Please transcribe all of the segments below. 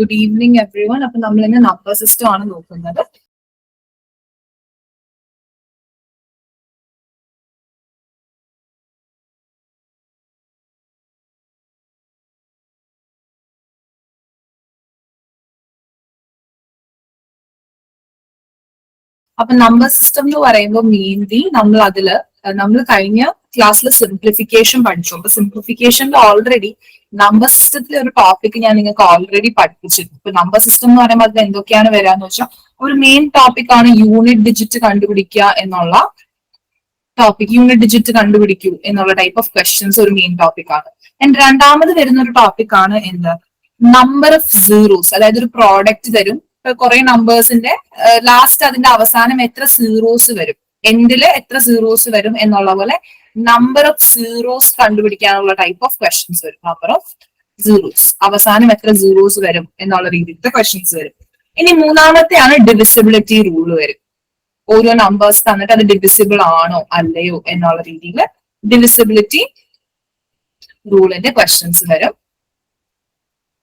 Good evening, everyone. അപ്പോൾ നമ്മൾ ഇന്ന് നമ്പർ സിസ്റ്റം ആണ് നോക്കുന്നത്. അപ്പൊ നമ്പർ സിസ്റ്റം എന്ന് പറയുമ്പോൾ മെയിൻലി നമ്മൾ കഴിഞ്ഞ ക്ലാസ്സിൽ സിംപ്ലിഫിക്കേഷൻ പഠിച്ചു. അപ്പൊ സിംപ്ലിഫിക്കേഷനിൽ ഓൾറെഡി നമ്പർ സിസ്റ്റത്തിലെ ഒരു ടോപ്പിക് ഞാൻ നിങ്ങൾക്ക് ഓൾറെഡി പഠിപ്പിച്ചിരുന്നു. ഇപ്പൊ നമ്പർ സിസ്റ്റം എന്ന് പറയുമ്പോൾ അതിൽ എന്തൊക്കെയാണ് വരാന്ന് വെച്ചാൽ ഒരു മെയിൻ ടോപ്പിക് ആണ് യൂണിറ്റ് ഡിജിറ്റ് കണ്ടുപിടിക്കുക എന്നുള്ള ടോപ്പിക്. യൂണിറ്റ് ഡിജിറ്റ് കണ്ടുപിടിക്കൂ എന്നുള്ള ടൈപ്പ് ഓഫ് ക്വസ്റ്റ്യൻസ് ഒരു മെയിൻ ടോപ്പിക് ആണ്. ആൻഡ് രണ്ടാമത് വരുന്ന ഒരു ടോപ്പിക് ആണ് എന്ത്, നമ്പർ ഓഫ് സീറോസ്. അതായത് ഒരു പ്രോഡക്റ്റ് തരും, കുറെ നമ്പേഴ്സിന്റെ ലാസ്റ്റ് അതിന്റെ അവസാനം എത്ര സീറോസ് വരും, എൻഡില് എത്ര സീറോസ് വരും എന്നുള്ള പോലെ നമ്പർ ഓഫ് സീറോസ് കണ്ടുപിടിക്കാനുള്ള ടൈപ്പ് ഓഫ് ക്വസ്റ്റ്യൻസ് വരും. നമ്പർ ഓഫ് സീറോസ്, അവസാനം എത്ര സീറോസ് വരും എന്നുള്ള രീതിയിലത്തെ ക്വസ്റ്റ്യൻസ് വരും. ഇനി മൂന്നാമത്തെയാണ് ഡിവിസിബിലിറ്റി റൂൾ വരും. ഓരോ നമ്പേഴ്സ് തന്നിട്ട് അത് ഡിവിസിബിൾ ആണോ അല്ലയോ എന്നുള്ള രീതിയിൽ ഡിവിസിബിലിറ്റി റൂളിന്റെ ക്വസ്റ്റ്യൻസ് വരും.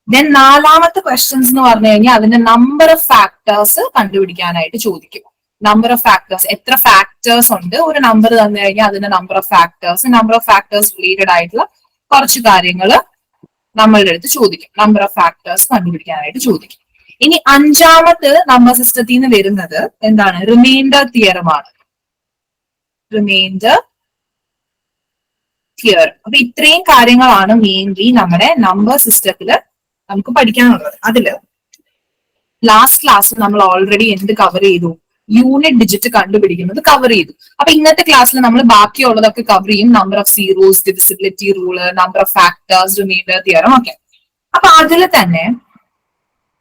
ദെൻ നാലാമത്തെ ക്വസ്റ്റ്യൻസ് എന്ന് പറഞ്ഞു കഴിഞ്ഞാൽ അതിന്റെ നമ്പർ ഓഫ് ഫാക്ടേഴ്സ് കണ്ടുപിടിക്കാനായിട്ട് ചോദിക്കും. നമ്പർ ഓഫ് ഫാക്ടേഴ്സ്, എത്ര ഫാക്ടേഴ്സ് ഉണ്ട്, ഒരു നമ്പർ തന്നു കഴിഞ്ഞാൽ അതിന്റെ നമ്പർ ഓഫ് ഫാക്ടേഴ്സ് റിലേറ്റഡ് ആയിട്ടുള്ള കുറച്ച് കാര്യങ്ങൾ നമ്മളുടെ അടുത്ത് ചോദിക്കും. നമ്പർ ഓഫ് ഫാക്ടേഴ്സ് കണ്ടുപിടിക്കാനായിട്ട് ചോദിക്കും. ഇനി അഞ്ചാമത് നമ്പർ സിസ്റ്റത്തിൽ നിന്ന് വരുന്നത് എന്താണ്, റിമൈൻഡർ തിയറം ആണ്. Reminder theorem. അപ്പൊ ഇത്രയും കാര്യങ്ങളാണ് മെയിൻലി നമ്മുടെ നമ്പർ സിസ്റ്റത്തിൽ നമുക്ക് പഠിക്കാനുള്ളത്. അതില് ലാസ്റ്റ് ക്ലാസ് നമ്മൾ ഓൾറെഡി എന്ത് കവർ ചെയ്തു, യൂണിറ്റ് ഡിജിറ്റ് കണ്ടുപിടിക്കുന്നത് കവർ ചെയ്തു. അപ്പൊ ഇന്നത്തെ ക്ലാസ്സിൽ നമ്മൾ ബാക്കിയുള്ളതൊക്കെ കവർ ചെയ്യും. Number of zeros, divisibility rule, number of factors, reminder theorem ഒക്കെ. അപ്പൊ അതിൽ തന്നെ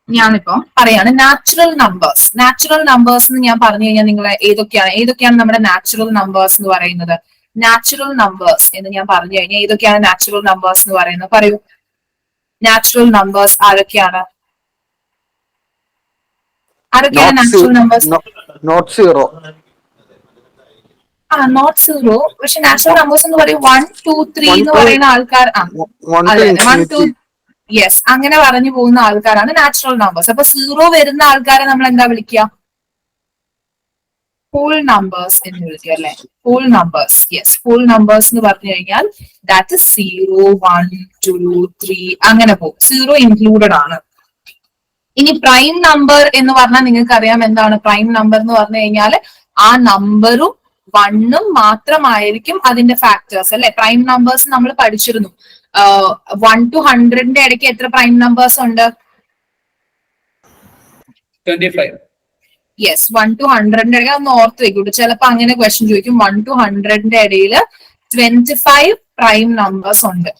ഞാനിപ്പോ പറയാണ് നാച്ചുറൽ നമ്പേഴ്സ്. നാച്ചുറൽ നമ്പേഴ്സ് എന്ന് ഞാൻ പറഞ്ഞു കഴിഞ്ഞാൽ നിങ്ങൾ ഏതൊക്കെയാണ് നമ്മുടെ നാച്ചുറൽ നമ്പേഴ്സ് എന്ന് പറയുന്നത്. നാച്ചുറൽ നമ്പേഴ്സ് എന്ന് ഞാൻ പറഞ്ഞു കഴിഞ്ഞാൽ ഏതൊക്കെയാണ് നാച്ചുറൽ നമ്പേഴ്സ് എന്ന് പറയുന്നത്, പറയൂ. നാച്ചുറൽ നമ്പേഴ്സ് ആരൊക്കെയാണ് natural numbers? Not zero. Not zero. പക്ഷെ നാച്ചുറൽ നമ്പേഴ്സ് എന്ന് പറയും 1, 2, 3 എന്ന് പറയുന്ന ആൾക്കാർ. അതെ, 1, 2, യെസ്, അങ്ങനെ പറഞ്ഞു പോകുന്ന ആൾക്കാരാണ് നാച്ചുറൽ നമ്പേഴ്സ്. അപ്പൊ സീറോ വരുന്ന ആൾക്കാരെ നമ്മൾ എന്താ വിളിക്കുക, ഹോൾ നമ്പേഴ്സ് എന്ന് വിളിക്കുക അല്ലെ. Whole numbers, yes. Whole numbers എന്ന് പറഞ്ഞു കഴിഞ്ഞാൽ ദാറ്റ് ഇസ് 0, 1, 2, 3 അങ്ങനെ പോകും. സീറോ ഇൻക്ലൂഡഡ് ആണ്. ഇനി പ്രൈം നമ്പർ എന്ന് പറഞ്ഞാൽ നിങ്ങൾക്ക് അറിയാം എന്താണ് പ്രൈം നമ്പർ എന്ന് പറഞ്ഞു കഴിഞ്ഞാൽ ആ നമ്പറും 1ഉം മാത്രമായിരിക്കും അതിന്റെ ഫാക്ടേഴ്സ് അല്ലെ. പ്രൈം നമ്പേഴ്സ് നമ്മൾ പഠിച്ചിരുന്നു. 1 to 100ന്റെ ഇടയ്ക്ക് എത്ര പ്രൈം നമ്പേഴ്സ് ഉണ്ട്? 25. യെസ്, 1 to 100ന്റെ ഇടയ്ക്ക് ഒന്ന് ഓർത്ത് വെക്കൂട്ടോ. ചിലപ്പോ അങ്ങനെ ക്വസ്റ്റ്യൻ ചോദിക്കും. 1 to 100ന്റെ ഇടയിൽ 25 പ്രൈം നമ്പേഴ്സ് ഉണ്ട്.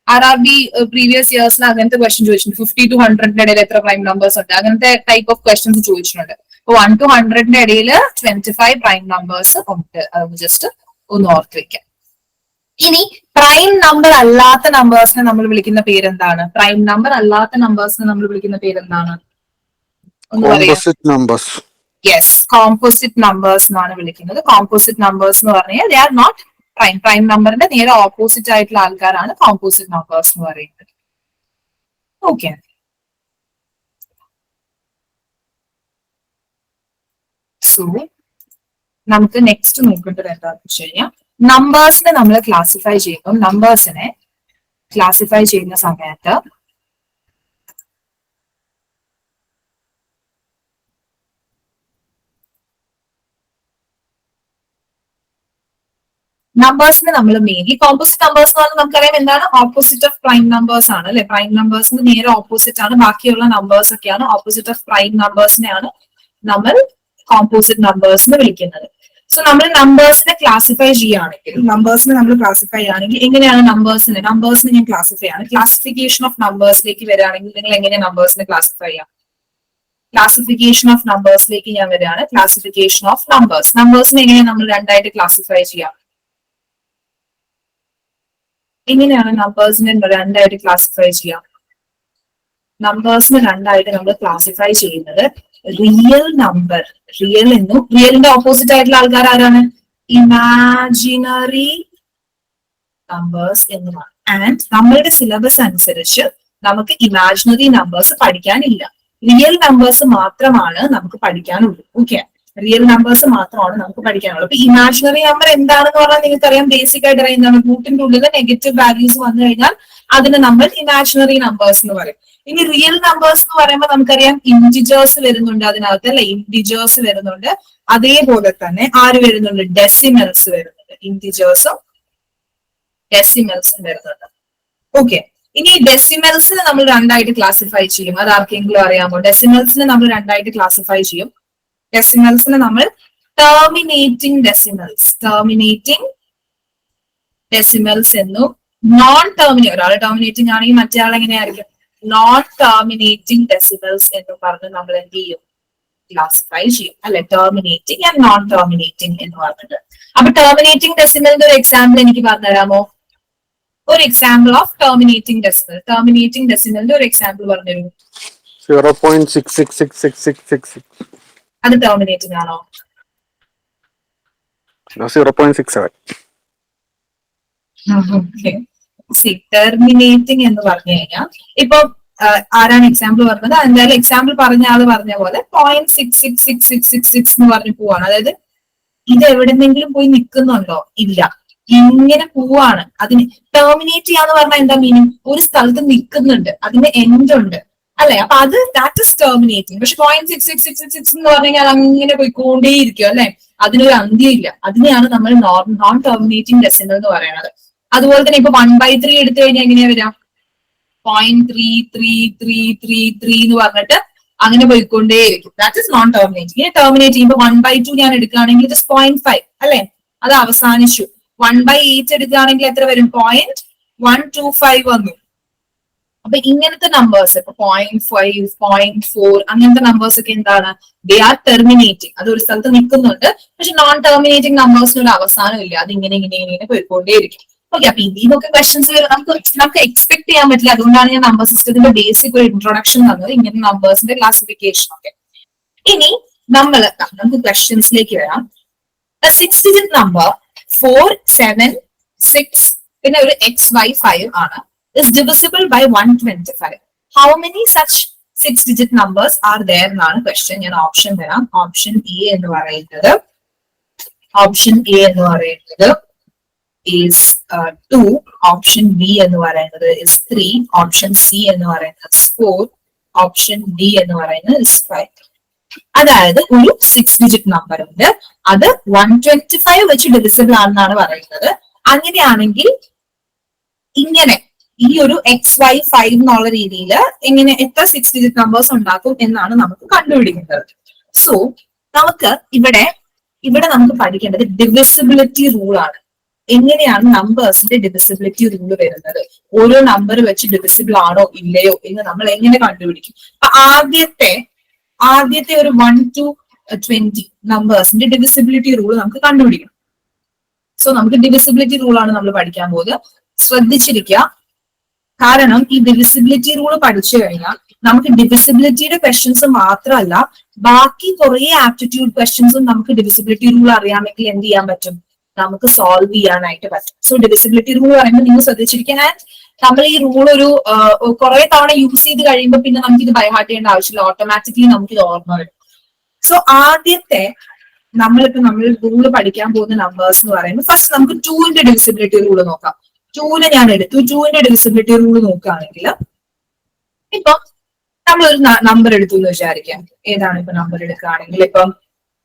RRB പ്രീവിയസ് ഇയേഴ്സിൽ അങ്ങനത്തെ ക്വസ്റ്റ്യൻ ചോദിച്ചിട്ടുണ്ട്. 50 to 100ന്റെ ഇടയിൽ എത്ര പ്രൈം നമ്പേഴ്സ് ഉണ്ട്, അങ്ങനത്തെ ടൈപ്പ് ഓഫ് ക്വസ്റ്റ്യൻസ് ചോദിച്ചിട്ടുണ്ട്. അപ്പൊ 1 to 100ന്റെ ഇടയിൽ 25 പ്രൈം നമ്പേഴ്സ് ഉണ്ട്. അത് ജസ്റ്റ് ഒന്ന് ഓർത്ത് വെക്കാം. ഇനി പ്രൈം നമ്പർ അല്ലാത്ത നമ്പേഴ്സിനെ നമ്മൾ വിളിക്കുന്ന പേരെന്താണ്? പ്രൈം നമ്പർ അല്ലാത്ത നമ്പേഴ്സിനെ നമ്മൾ വിളിക്കുന്ന പേരെന്താണ്? യെസ്, കോമ്പോസിറ്റ് നമ്പേഴ്സ് എന്നാണ് വിളിക്കുന്നത്. കോമ്പോസിറ്റ് നമ്പേഴ്സ് എന്ന് പറഞ്ഞാൽ they are not prime. Prime നമ്പറിന്റെ നേരെ ഓപ്പോസിറ്റ് ആയിട്ടുള്ള ആൾക്കാരാണ് കോമ്പോസിറ്റ് നമ്പേഴ്സ് എന്ന് പറയുന്നത്. ഓക്കെ, സോ നമുക്ക് നെക്സ്റ്റ് നോക്കേണ്ടത് എന്താണെന്ന് വെച്ച് കഴിഞ്ഞാൽ നമ്പേഴ്സിനെ നമ്മൾ ക്ലാസിഫൈ ചെയ്യുമ്പോൾ നമ്പേഴ്സിനെ ക്ലാസിഫൈ ചെയ്യുന്ന സമയത്ത് നമ്പേഴ്സിന് നമ്മൾ മെയിൻലി കോമ്പോസിറ്റ് നമ്പേഴ്സ് എന്ന് പറഞ്ഞാൽ നമുക്കറിയാം എന്താണ്, ഓപ്പോസിറ്റ് ഓഫ് പ്രൈം നമ്പേഴ്സ് ആണ് അല്ലെ. പ്രൈം നമ്പേഴ്സിന് നേരെ ഓപ്പോസിറ്റ് ആണ് ബാക്കിയുള്ള നമ്പേഴ്സ് ഒക്കെയാണ്. ഓപ്പോസിറ്റ് ഓഫ് പ്രൈം നമ്പേഴ്സിനെയാണ് നമ്മൾ കോമ്പോസിറ്റ് നമ്പേഴ്സ് എന്ന് വിളിക്കുന്നത്. സോ നമ്മൾ നമ്പേഴ്സിനെ ക്ലാസിഫൈ ചെയ്യുകയാണെങ്കിൽ എങ്ങനെയാണ് നമ്പേഴ്സിനെ ഞാൻ ക്ലാസിഫൈ ആണ്. ക്ലാസിഫിക്കേഷൻ ഓഫ് നമ്പേഴ്സിലേക്ക് വരികയാണെങ്കിൽ നിങ്ങൾ എങ്ങനെ നമ്പേഴ്സിനെ ക്ലാസിഫൈ ചെയ്യാം? ക്ലാസിഫിക്കേഷൻ ഓഫ് നമ്പേഴ്സിലേക്ക് ഞാൻ വരികയാണ്. ക്ലാസിഫിക്കേഷൻ ഓഫ് നമ്പേഴ്സിനെ എങ്ങനെയാണ് നമ്മൾ രണ്ടായിട്ട് ക്ലാസിഫൈ ചെയ്യാം? എങ്ങനെയാണ് നമ്പേഴ്സിനെ രണ്ടായിട്ട് ക്ലാസിഫൈ ചെയ്യാം? നമ്പേഴ്സിനെ രണ്ടായിട്ട് നമ്മൾ ക്ലാസിഫൈ ചെയ്യുന്നത് റിയൽ നമ്പർ, റിയലിന്റെ ഓപ്പോസിറ്റ് ആയിട്ടുള്ള ആൾക്കാർ ആരാണ്? ഇമാജിനറി നമ്പേഴ്സ് എന്നതാണ്. ആൻഡ് നമ്മളുടെ സിലബസ് അനുസരിച്ച് നമുക്ക് ഇമാജിനറി നമ്പേഴ്സ് പഠിക്കാനില്ല. റിയൽ നമ്പേഴ്സ് മാത്രമാണ് നമുക്ക് പഠിക്കാനുള്ളൂ. ഓക്കെ, റിയൽ നമ്പേഴ്സ് മാത്രമാണ് നമുക്ക് പഠിക്കാനുള്ളത്. അപ്പൊ ഇമാജിനറി നമ്പർ എന്താണെന്ന് പറഞ്ഞാൽ നിങ്ങൾക്കറിയാം, ബേസിക് ആയിട്ട് അറിയുന്നതാണ്. റൂട്ടിന്റെ ഉള്ളിൽ നെഗറ്റീവ് വാല്യൂസ് വന്നു കഴിഞ്ഞാൽ അതിന് നമ്മൾ ഇമാജിനറി നമ്പേഴ്സ് എന്ന് പറയും. ഇനി റിയൽ നമ്പേഴ്സ് എന്ന് പറയുമ്പോൾ നമുക്കറിയാം ഇന്റിജേഴ്സ് വരുന്നുണ്ട് അതിനകത്ത്, അല്ലെ, ഇന്റിജേഴ്സ് വരുന്നുണ്ട്. അതേപോലെ തന്നെ ആര് വരുന്നുണ്ട്, ഡെസിമൽസ് വരുന്നുണ്ട്. ഇന്റിജേഴ്സും ഡെസിമൽസും വരുന്നുണ്ട്. ഓക്കെ, ഇനി ഡെസിമൽസിനെ നമ്മൾ രണ്ടായിട്ട് ക്ലാസിഫൈ ചെയ്യും. അത് ആർക്കെങ്കിലും അറിയാമോ? ഡെസിമൽസിനെ നമ്മൾ രണ്ടായിട്ട് ക്ലാസിഫൈ ചെയ്യും. ഡെസിമൽസിനെ നമ്മൾ ടെർമിനേറ്റിംഗ് ഡെസിമൽസ് എന്നും നോൺ ടെർമിനേറ്റ്, ഒരാൾ ടെർമിനേറ്റിംഗ് ആണെങ്കിൽ മറ്റേ ആൾ എങ്ങനെയായിരിക്കും, നോൺ ടെർമിനേറ്റിംഗ് ഡെസിമൽസ് എന്ന് പറഞ്ഞ് നമ്മൾ എന്ത് ചെയ്യും, ക്ലാസിഫൈ ചെയ്യും, അല്ലെ, ടെർമിനേറ്റിംഗ് ആൻഡ് നോൺ ടെർമിനേറ്റിംഗ് എന്ന് പറഞ്ഞിട്ട്. അപ്പൊ ടെർമിനേറ്റിംഗ് ഡെസിമലിന്റെ ഒരു എക്സാമ്പിൾ എനിക്ക് പറഞ്ഞുതരാമോ? ഒരു example of terminating decimal, terminating ഡെസിമലിന്റെ ഒരു എക്സാമ്പിൾ പറഞ്ഞുതരൂ. 0.66666. അത് ടെർമിനേറ്റിംഗ് ആണോ? 0.67. ടെർമിനേറ്റിംഗ് എന്ന് പറഞ്ഞു കഴിഞ്ഞാൽ ഇപ്പൊ ആരാണ് എക്സാമ്പിൾ പറഞ്ഞത്? എന്തായാലും എക്സാമ്പിൾ പറഞ്ഞ ആള് പറഞ്ഞ പോലെ 0.666666 എന്ന് പറഞ്ഞു പോവാണ്. അതായത് ഇത് എവിടെന്നെങ്കിലും പോയി നിൽക്കുന്നുണ്ടോ? ഇല്ല, ഇങ്ങനെ പോവാണ്. അതിന് ടെർമിനേറ്റ് ചെയ്യാന്ന് പറഞ്ഞാൽ എന്താ മീനിങ്? ഒരു സ്ഥലത്ത് നിൽക്കുന്നുണ്ട്, അതിന് എൻഡ് ഉണ്ട്, അല്ലെ? അപ്പൊ അത് ദാറ്റ് ഇസ് ടെർമിനേറ്റിംഗ്. പക്ഷെ 0.6666 എന്ന് പറഞ്ഞു കഴിഞ്ഞാൽ അങ്ങനെ പോയിക്കൊണ്ടേയിരിക്കും, അല്ലെ, അതിനൊരു അന്ത്യമില്ല. അതിനെയാണ് നമ്മൾ നോൺ ടെർമിനേറ്റിംഗ് ഡെസിമൽ എന്ന് പറയുന്നത്. അതുപോലെ തന്നെ ഇപ്പൊ 1/3 എടുത്തു കഴിഞ്ഞാൽ എങ്ങനെയാ വരാം? 0.3333 എന്ന് പറഞ്ഞിട്ട് അങ്ങനെ പോയിക്കൊണ്ടേയിരിക്കും. That is non terminating. ഇനി ടെർമിനേറ്റ് ചെയ്യുമ്പോൾ 1/2 ഞാൻ എടുക്കുകയാണെങ്കിൽ ഇറ്റ് ഇസ് 0.5, അല്ലെ, അത് അവസാനിച്ചു. 1/8 എടുക്കുകയാണെങ്കിൽ എത്ര വരും? 0.125 വന്നു. അപ്പൊ ഇങ്ങനത്തെ നമ്പേഴ്സ്, ഇപ്പൊ 0.5, 0.4 അങ്ങനത്തെ നമ്പേഴ്സ് ഒക്കെ എന്താണ്? They are terminating. അത് ഒരു സ്ഥലത്ത് നിൽക്കുന്നുണ്ട്. പക്ഷെ നോൺ ടെർമിനേറ്റിംഗ് നമ്പേഴ്സിന് ഒരു അവസാനം ഇല്ല, അത് ഇങ്ങനെ ഇങ്ങനെ ഇങ്ങനെ പോയിക്കൊണ്ടേയിരിക്കും. ഓക്കെ, അപ്പൊ ഇതിനൊക്കെ ക്വസ്റ്റൻസ് നമുക്ക് എക്സ്പെക്ട് ചെയ്യാൻ പറ്റില്ല. അതുകൊണ്ടാണ് ഞാൻ നമ്പർ സിസ്റ്റത്തിന്റെ ബേസിക് ഒരു ഇൻട്രൊഡക്ഷൻ തന്നത്, ഇങ്ങനെ നമ്പേഴ്സിന്റെ ക്ലാസിഫിക്കേഷൻ ഒക്കെ. ഇനി നമുക്ക് ക്വസ്റ്റൻസിലേക്ക് വരാം. 6 ഡിജിറ്റ് നമ്പർ 4, 7, 6 പിന്നെ ഒരു XY5 ആണ്, is divisible by 125. How many such 6-digit numbers are there എന്നാണ് ക്വസ്റ്റ്യൻ. ഞാൻ ഓപ്ഷൻ തരാം. ഓപ്ഷൻ എ എന്ന് പറയുന്നത് is 2, ഓപ്ഷൻ ബി എന്ന് പറയുന്നത് is 3, ഓപ്ഷൻ സി എന്ന് പറയുന്നത് 4, ഓപ്ഷൻ ഡി എന്ന് പറയുന്നത് is 5. അതായത് ഒരു 6-digit നമ്പർ ഉണ്ട്, അത് 125 വെച്ച് ഡിവിസിബിൾ ആണെന്നാണ് പറയുന്നത്. അങ്ങനെയാണെങ്കിൽ ഇങ്ങനെ ഈ ഒരു XY5 എന്നുള്ള രീതിയിൽ എങ്ങനെ എത്ര 6-digit നമ്പേഴ്സ് ഉണ്ടാക്കും എന്നാണ് നമുക്ക് കണ്ടുപിടിക്കേണ്ടത്. സോ നമുക്ക് ഇവിടെ നമുക്ക് പഠിക്കേണ്ടത് ഡിവിസിബിലിറ്റി റൂൾ ആണ്. എങ്ങനെയാണ് നമ്പേഴ്സിന്റെ ഡിവിസിബിലിറ്റി റൂൾ വരുന്നത്? ഓരോ നമ്പർ വെച്ച് ഡിവിസിബിൾ ആണോ ഇല്ലയോ എന്ന് നമ്മൾ എങ്ങനെ കണ്ടുപിടിക്കും? അപ്പൊ ആദ്യത്തെ ഒരു 1 to 20 നമ്പേഴ്സിന്റെ ഡിവിസിബിലിറ്റി റൂൾ നമുക്ക് കണ്ടുപിടിക്കണം. സോ നമുക്ക് ഡിവിസിബിലിറ്റി റൂൾ ആണ് നമ്മൾ പഠിക്കാൻ പോകുന്നത്. ശ്രദ്ധിച്ചിരിക്കുക, കാരണം ഈ ഡിവിസിബിലിറ്റി റൂൾ പഠിച്ചു കഴിഞ്ഞാൽ നമുക്ക് ഡിവിസിബിലിറ്റിയുടെ ക്വസ്റ്റ്യൻസ് മാത്രമല്ല, ബാക്കി കുറെ ആപ്റ്റിറ്റ്യൂഡ് ക്വസ്റ്റ്യൻസും നമുക്ക് ഡിവിസിബിലിറ്റി റൂൾ അറിയാമെങ്കിൽ എന്ത് ചെയ്യാൻ പറ്റും? നമുക്ക് സോൾവ് ചെയ്യാനായിട്ട് പറ്റും. സോ ഡിവിസിബിലിറ്റി റൂൾ പറയുമ്പോൾ നിങ്ങൾ ശ്രദ്ധിച്ചിരിക്കാൻ, നമ്മൾ ഈ റൂൾ ഒരു കുറെ തവണ യൂസ് ചെയ്ത് കഴിയുമ്പോൾ പിന്നെ നമുക്ക് ഇത് ബൈഹാർട്ട് ചെയ്യേണ്ട ആവശ്യമില്ല, ഓട്ടോമാറ്റിക്കലി നമുക്ക് ഇത് ഓർമ്മ വരും. സോ ആദ്യത്തെ നമ്മൾ റൂള് പഠിക്കാൻ പോകുന്ന നമ്പേഴ്സ് എന്ന് പറയുമ്പോൾ ഫസ്റ്റ് നമുക്ക് 2ന്റെ ഡിവിസിബിലിറ്റി റൂൾ നോക്കാം. 2നെ ഞാൻ എടുത്തു. 2ന്റെ ഡിവിസിബിലിറ്റി റൂൾ നോക്കുകയാണെങ്കിൽ ഇപ്പൊ നമ്മളൊരു നമ്പർ എടുത്തു എന്ന് വിചാരിക്കാം. ഏതാണ് ഇപ്പൊ നമ്പർ എടുക്കുകയാണെങ്കിൽ ഇപ്പം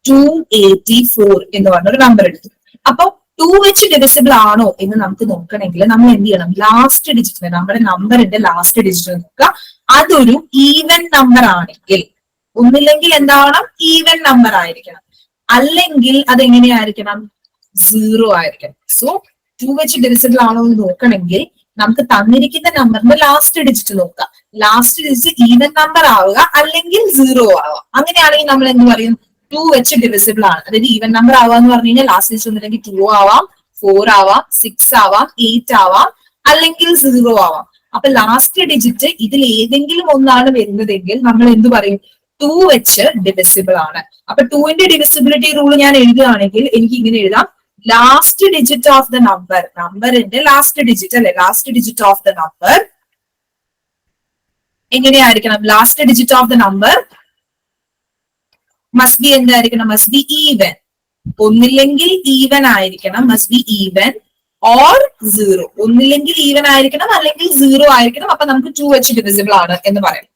284 എന്ന് പറഞ്ഞൊരു നമ്പർ എടുത്തു. അപ്പൊ 2 വെച്ച് ഡിവിസിബിൾ ആണോ എന്ന് നമുക്ക് നോക്കണമെങ്കിൽ നമ്മൾ എന്ത് ചെയ്യണം? ലാസ്റ്റ് ഡിജിറ്റ്, നമ്മുടെ നമ്പറിന്റെ ലാസ്റ്റ് ഡിജിറ്റ് നോക്കുക. അതൊരു ഈവൻ നമ്പർ ആണെങ്കിൽ, ഒന്നില്ലെങ്കിൽ എന്താവണം? ഈവൻ നമ്പർ ആയിരിക്കണം. അല്ലെങ്കിൽ അതെങ്ങനെയായിരിക്കണം? 0 ആയിരിക്കണം. സോ 2 വെച്ച് ഡിവിസിബിൾ ആണോ എന്ന് നോക്കണമെങ്കിൽ നമുക്ക് തന്നിരിക്കുന്ന നമ്പറിന്റെ ലാസ്റ്റ് ഡിജിറ്റ് നോക്കാം. ലാസ്റ്റ് ഡിജിറ്റ് ഈവൻ നമ്പർ ആവുക, അല്ലെങ്കിൽ 0 ആവുക. അങ്ങനെയാണെങ്കിൽ നമ്മൾ എന്ത് പറയും? 2 വെച്ച് ഡിവിസിബിൾ ആണ്. അതായത് ഈവൻ നമ്പർ ആവുക എന്ന് പറഞ്ഞു കഴിഞ്ഞാൽ ലാസ്റ്റ് ഡിജിറ്റ് ഒന്നില്ലെങ്കിൽ 2 ആവാം, 4 ആവാം, 6 ആവാം, 8 ആവാം, അല്ലെങ്കിൽ 0 ആവാം. അപ്പൊ ലാസ്റ്റ് ഡിജിറ്റ് ഇതിൽ ഏതെങ്കിലും ഒന്നാണ് വരുന്നതെങ്കിൽ നമ്മൾ എന്ത് പറയും? 2 വെച്ച് ഡിവിസിബിൾ ആണ്. അപ്പൊ 2ന്റെ ഡിവിസിബിലിറ്റി റൂൾ ഞാൻ എഴുതുകയാണെങ്കിൽ എനിക്ക് ഇങ്ങനെ എഴുതാം: ലാസ്റ്റ് ഡിജിറ്റ് ഓഫ് ദ നമ്പറിന്റെ ലാസ്റ്റ് ഡിജിറ്റ്, അല്ലെ, last digit of the number എങ്ങനെയായിരിക്കണം? Last digit of the number must be എന്തായിരിക്കണം? Must be even. ഒന്നില്ലെങ്കിൽ ഈവൻ ആയിരിക്കണം, must be even or zero. ഒന്നില്ലെങ്കിൽ ഈവൻ ആയിരിക്കണം, അല്ലെങ്കിൽ സീറോ ആയിരിക്കണം. അപ്പൊ നമുക്ക് 2 വെച്ച് ഡിവിസിബിൾ ആണ് എന്ന് പറയാം.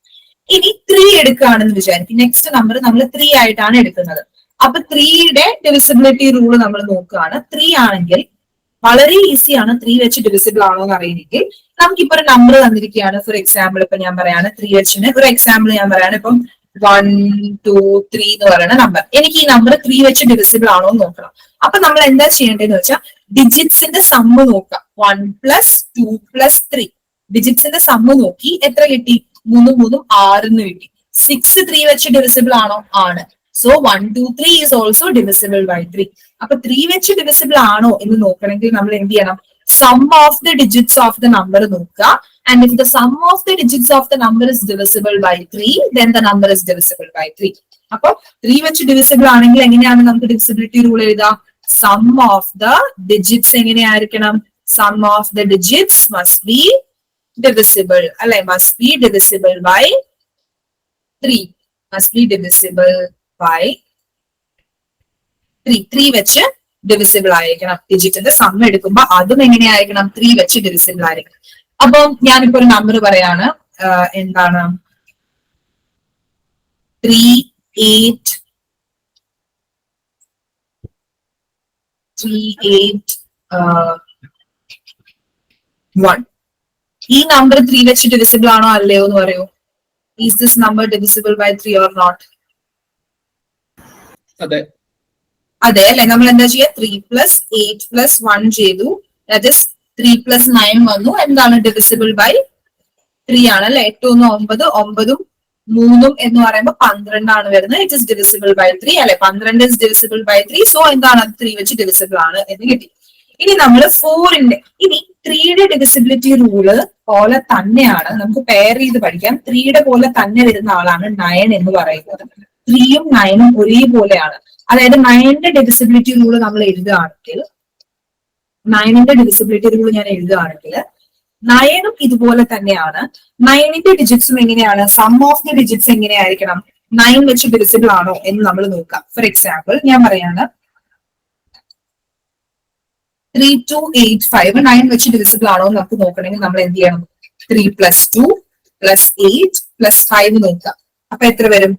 ഇനി 3 എടുക്കുകയാണെന്ന് വിചാരിക്കും. നെക്സ്റ്റ് നമ്പർ നമ്മൾ 3 ആയിട്ടാണ് എടുക്കുന്നത്. അപ്പൊ 3യുടെ ഡിവിസിബിലിറ്റി റൂൾ നമ്മൾ നോക്കുകയാണ്. 3 ആണെങ്കിൽ വളരെ ഈസിയാണ് 3 വെച്ച് ഡിവിസിബിൾ ആണോ എന്ന് അറിയണമെങ്കിൽ. നമുക്കിപ്പോ ഒരു നമ്പർ തന്നിരിക്കുകയാണ്. ഫോർ എക്സാമ്പിൾ ഇപ്പൊ ഞാൻ പറയാണ് 3 വെച്ചിന് ഒരു എക്സാമ്പിൾ ഞാൻ പറയാണ്. ഇപ്പം 1, 2, 3 എന്ന് പറയുന്ന നമ്പർ. എനിക്ക് ഈ നമ്പർ 3 വെച്ച് ഡിവിസിബിൾ ആണോ എന്ന് നോക്കണം. അപ്പൊ നമ്മൾ എന്താ ചെയ്യേണ്ടതെന്ന് വെച്ചാൽ ഡിജിറ്റ്സിന്റെ സമ്മ് നോക്കാം. 1 + 2 + 3 ഡിജിറ്റ്സിന്റെ സമ്മ് നോക്കി എത്ര കിട്ടി? 3 3 6 എന്ന് കിട്ടി. 6 3 വെച്ച് ഡിവിസിബിൾ ആണോ? ആണ്. So 1, 2, 3 is also divisible by 3. അപ്പൊ 3 വെച്ച് ഡിവിസിബിൾ ആണോ എന്ന് നോക്കണമെങ്കിൽ നമ്മൾ എന്ത് ചെയ്യണം? Sum of the digits of the number നോക്കുക. And if the sum of the digits of the number is divisible by 3, then the number is divisible by 3. അപ്പൊ 3 വെച്ച് ഡിവിസിബിൾ ആണെങ്കിൽ എങ്ങനെയാണ് നമുക്ക് ഡിവിസിബിലിറ്റി റൂൾ എഴുതാം? സം ഓഫ് ദ ഡിജിറ്റ്സ് എങ്ങനെയായിരിക്കണം? Sum of the digits must be divisible, അല്ലെ? must be divisible by 3. must be divisible by 3. 3 വെച്ച് divisible ആയിരിക്കണം. ഡിജിറ്റിന്റെ സം എടുക്കുമ്പോ അതും എങ്ങനെയായിരിക്കണം? 3 വെച്ച് ഡിവിസിബിൾ ആയിരിക്കണം. അപ്പൊ ഞാനിപ്പോ ഒരു നമ്പർ പറയാണ്. എന്താണ്? 3, 8, 3, 8, 1. ഈ നമ്പർ 3 വെച്ച് ഡിവിസിബിൾ ആണോ അല്ലയോ എന്ന് പറയൂ. Is this number divisible by 3 or not? അതെ അതെ അല്ലെ? നമ്മൾ എന്താ ചെയ്യുക? 3 + 8 + 1 ചെയ്തു. ദാറ്റ് ഇസ് 3 + 9 വന്നു. എന്താണ്? ഡിവിസിബിൾ ബൈ 3 ആണ് അല്ലെ? 8 1 9, 9 3 എന്ന് പറയുമ്പോൾ 12 ആണ് വരുന്നത്. ഇറ്റ് ഇസ് ഡിവിസിബിൾ ബൈ 3 അല്ലെ? 12 ഇസ് ഡിവിസിബിൾ ബൈ 3. സോ എന്താണ്? 3 വെച്ച് ഡിവിസിബിൾ ആണ് എന്ന് കിട്ടി. ഇനി നമ്മൾ 4ന്റെ ഇനി 3യുടെ ഡിവിസിബിലിറ്റി റൂള് പോലെ തന്നെയാണ് നമുക്ക് പെയർ ചെയ്ത് പഠിക്കാം. 3യുടെ പോലെ തന്നെ വരുന്ന ആളാണ് 9 എന്ന് പറയുന്നത്. 3യും 9ഉം ഒരേപോലെയാണ്. അതായത് 9ന്റെ ഡിവിസിബിലിറ്റി റൂള് നമ്മൾ എഴുതുകയാണെങ്കിൽ 9ന്റെ ഡിവിസിബിലിറ്റി റൂൾ ഞാൻ എഴുതുകയാണെങ്കിൽ 9ഉം ഇതുപോലെ തന്നെയാണ്. 9ന്റെ ഡിജിറ്റ്സും എങ്ങനെയാണ്? സം ഓഫ് ദി ഡിജിറ്റ്സ് എങ്ങനെയായിരിക്കണം? 9 വെച്ച് ഡിവിസിബിൾ ആണോ എന്ന് നമ്മൾ നോക്കാം. ഫോർ എക്സാമ്പിൾ ഞാൻ പറയാണ് 3, 2, 8, 5 9 വെച്ച് ഡിവിസിബിൾ ആണോ എന്ന് നമുക്ക് നോക്കണമെങ്കിൽ നമ്മൾ എന്ത് ചെയ്യണം? 3 + 2 + 8 + 5 നോക്കാം. അപ്പൊ എത്ര വരും?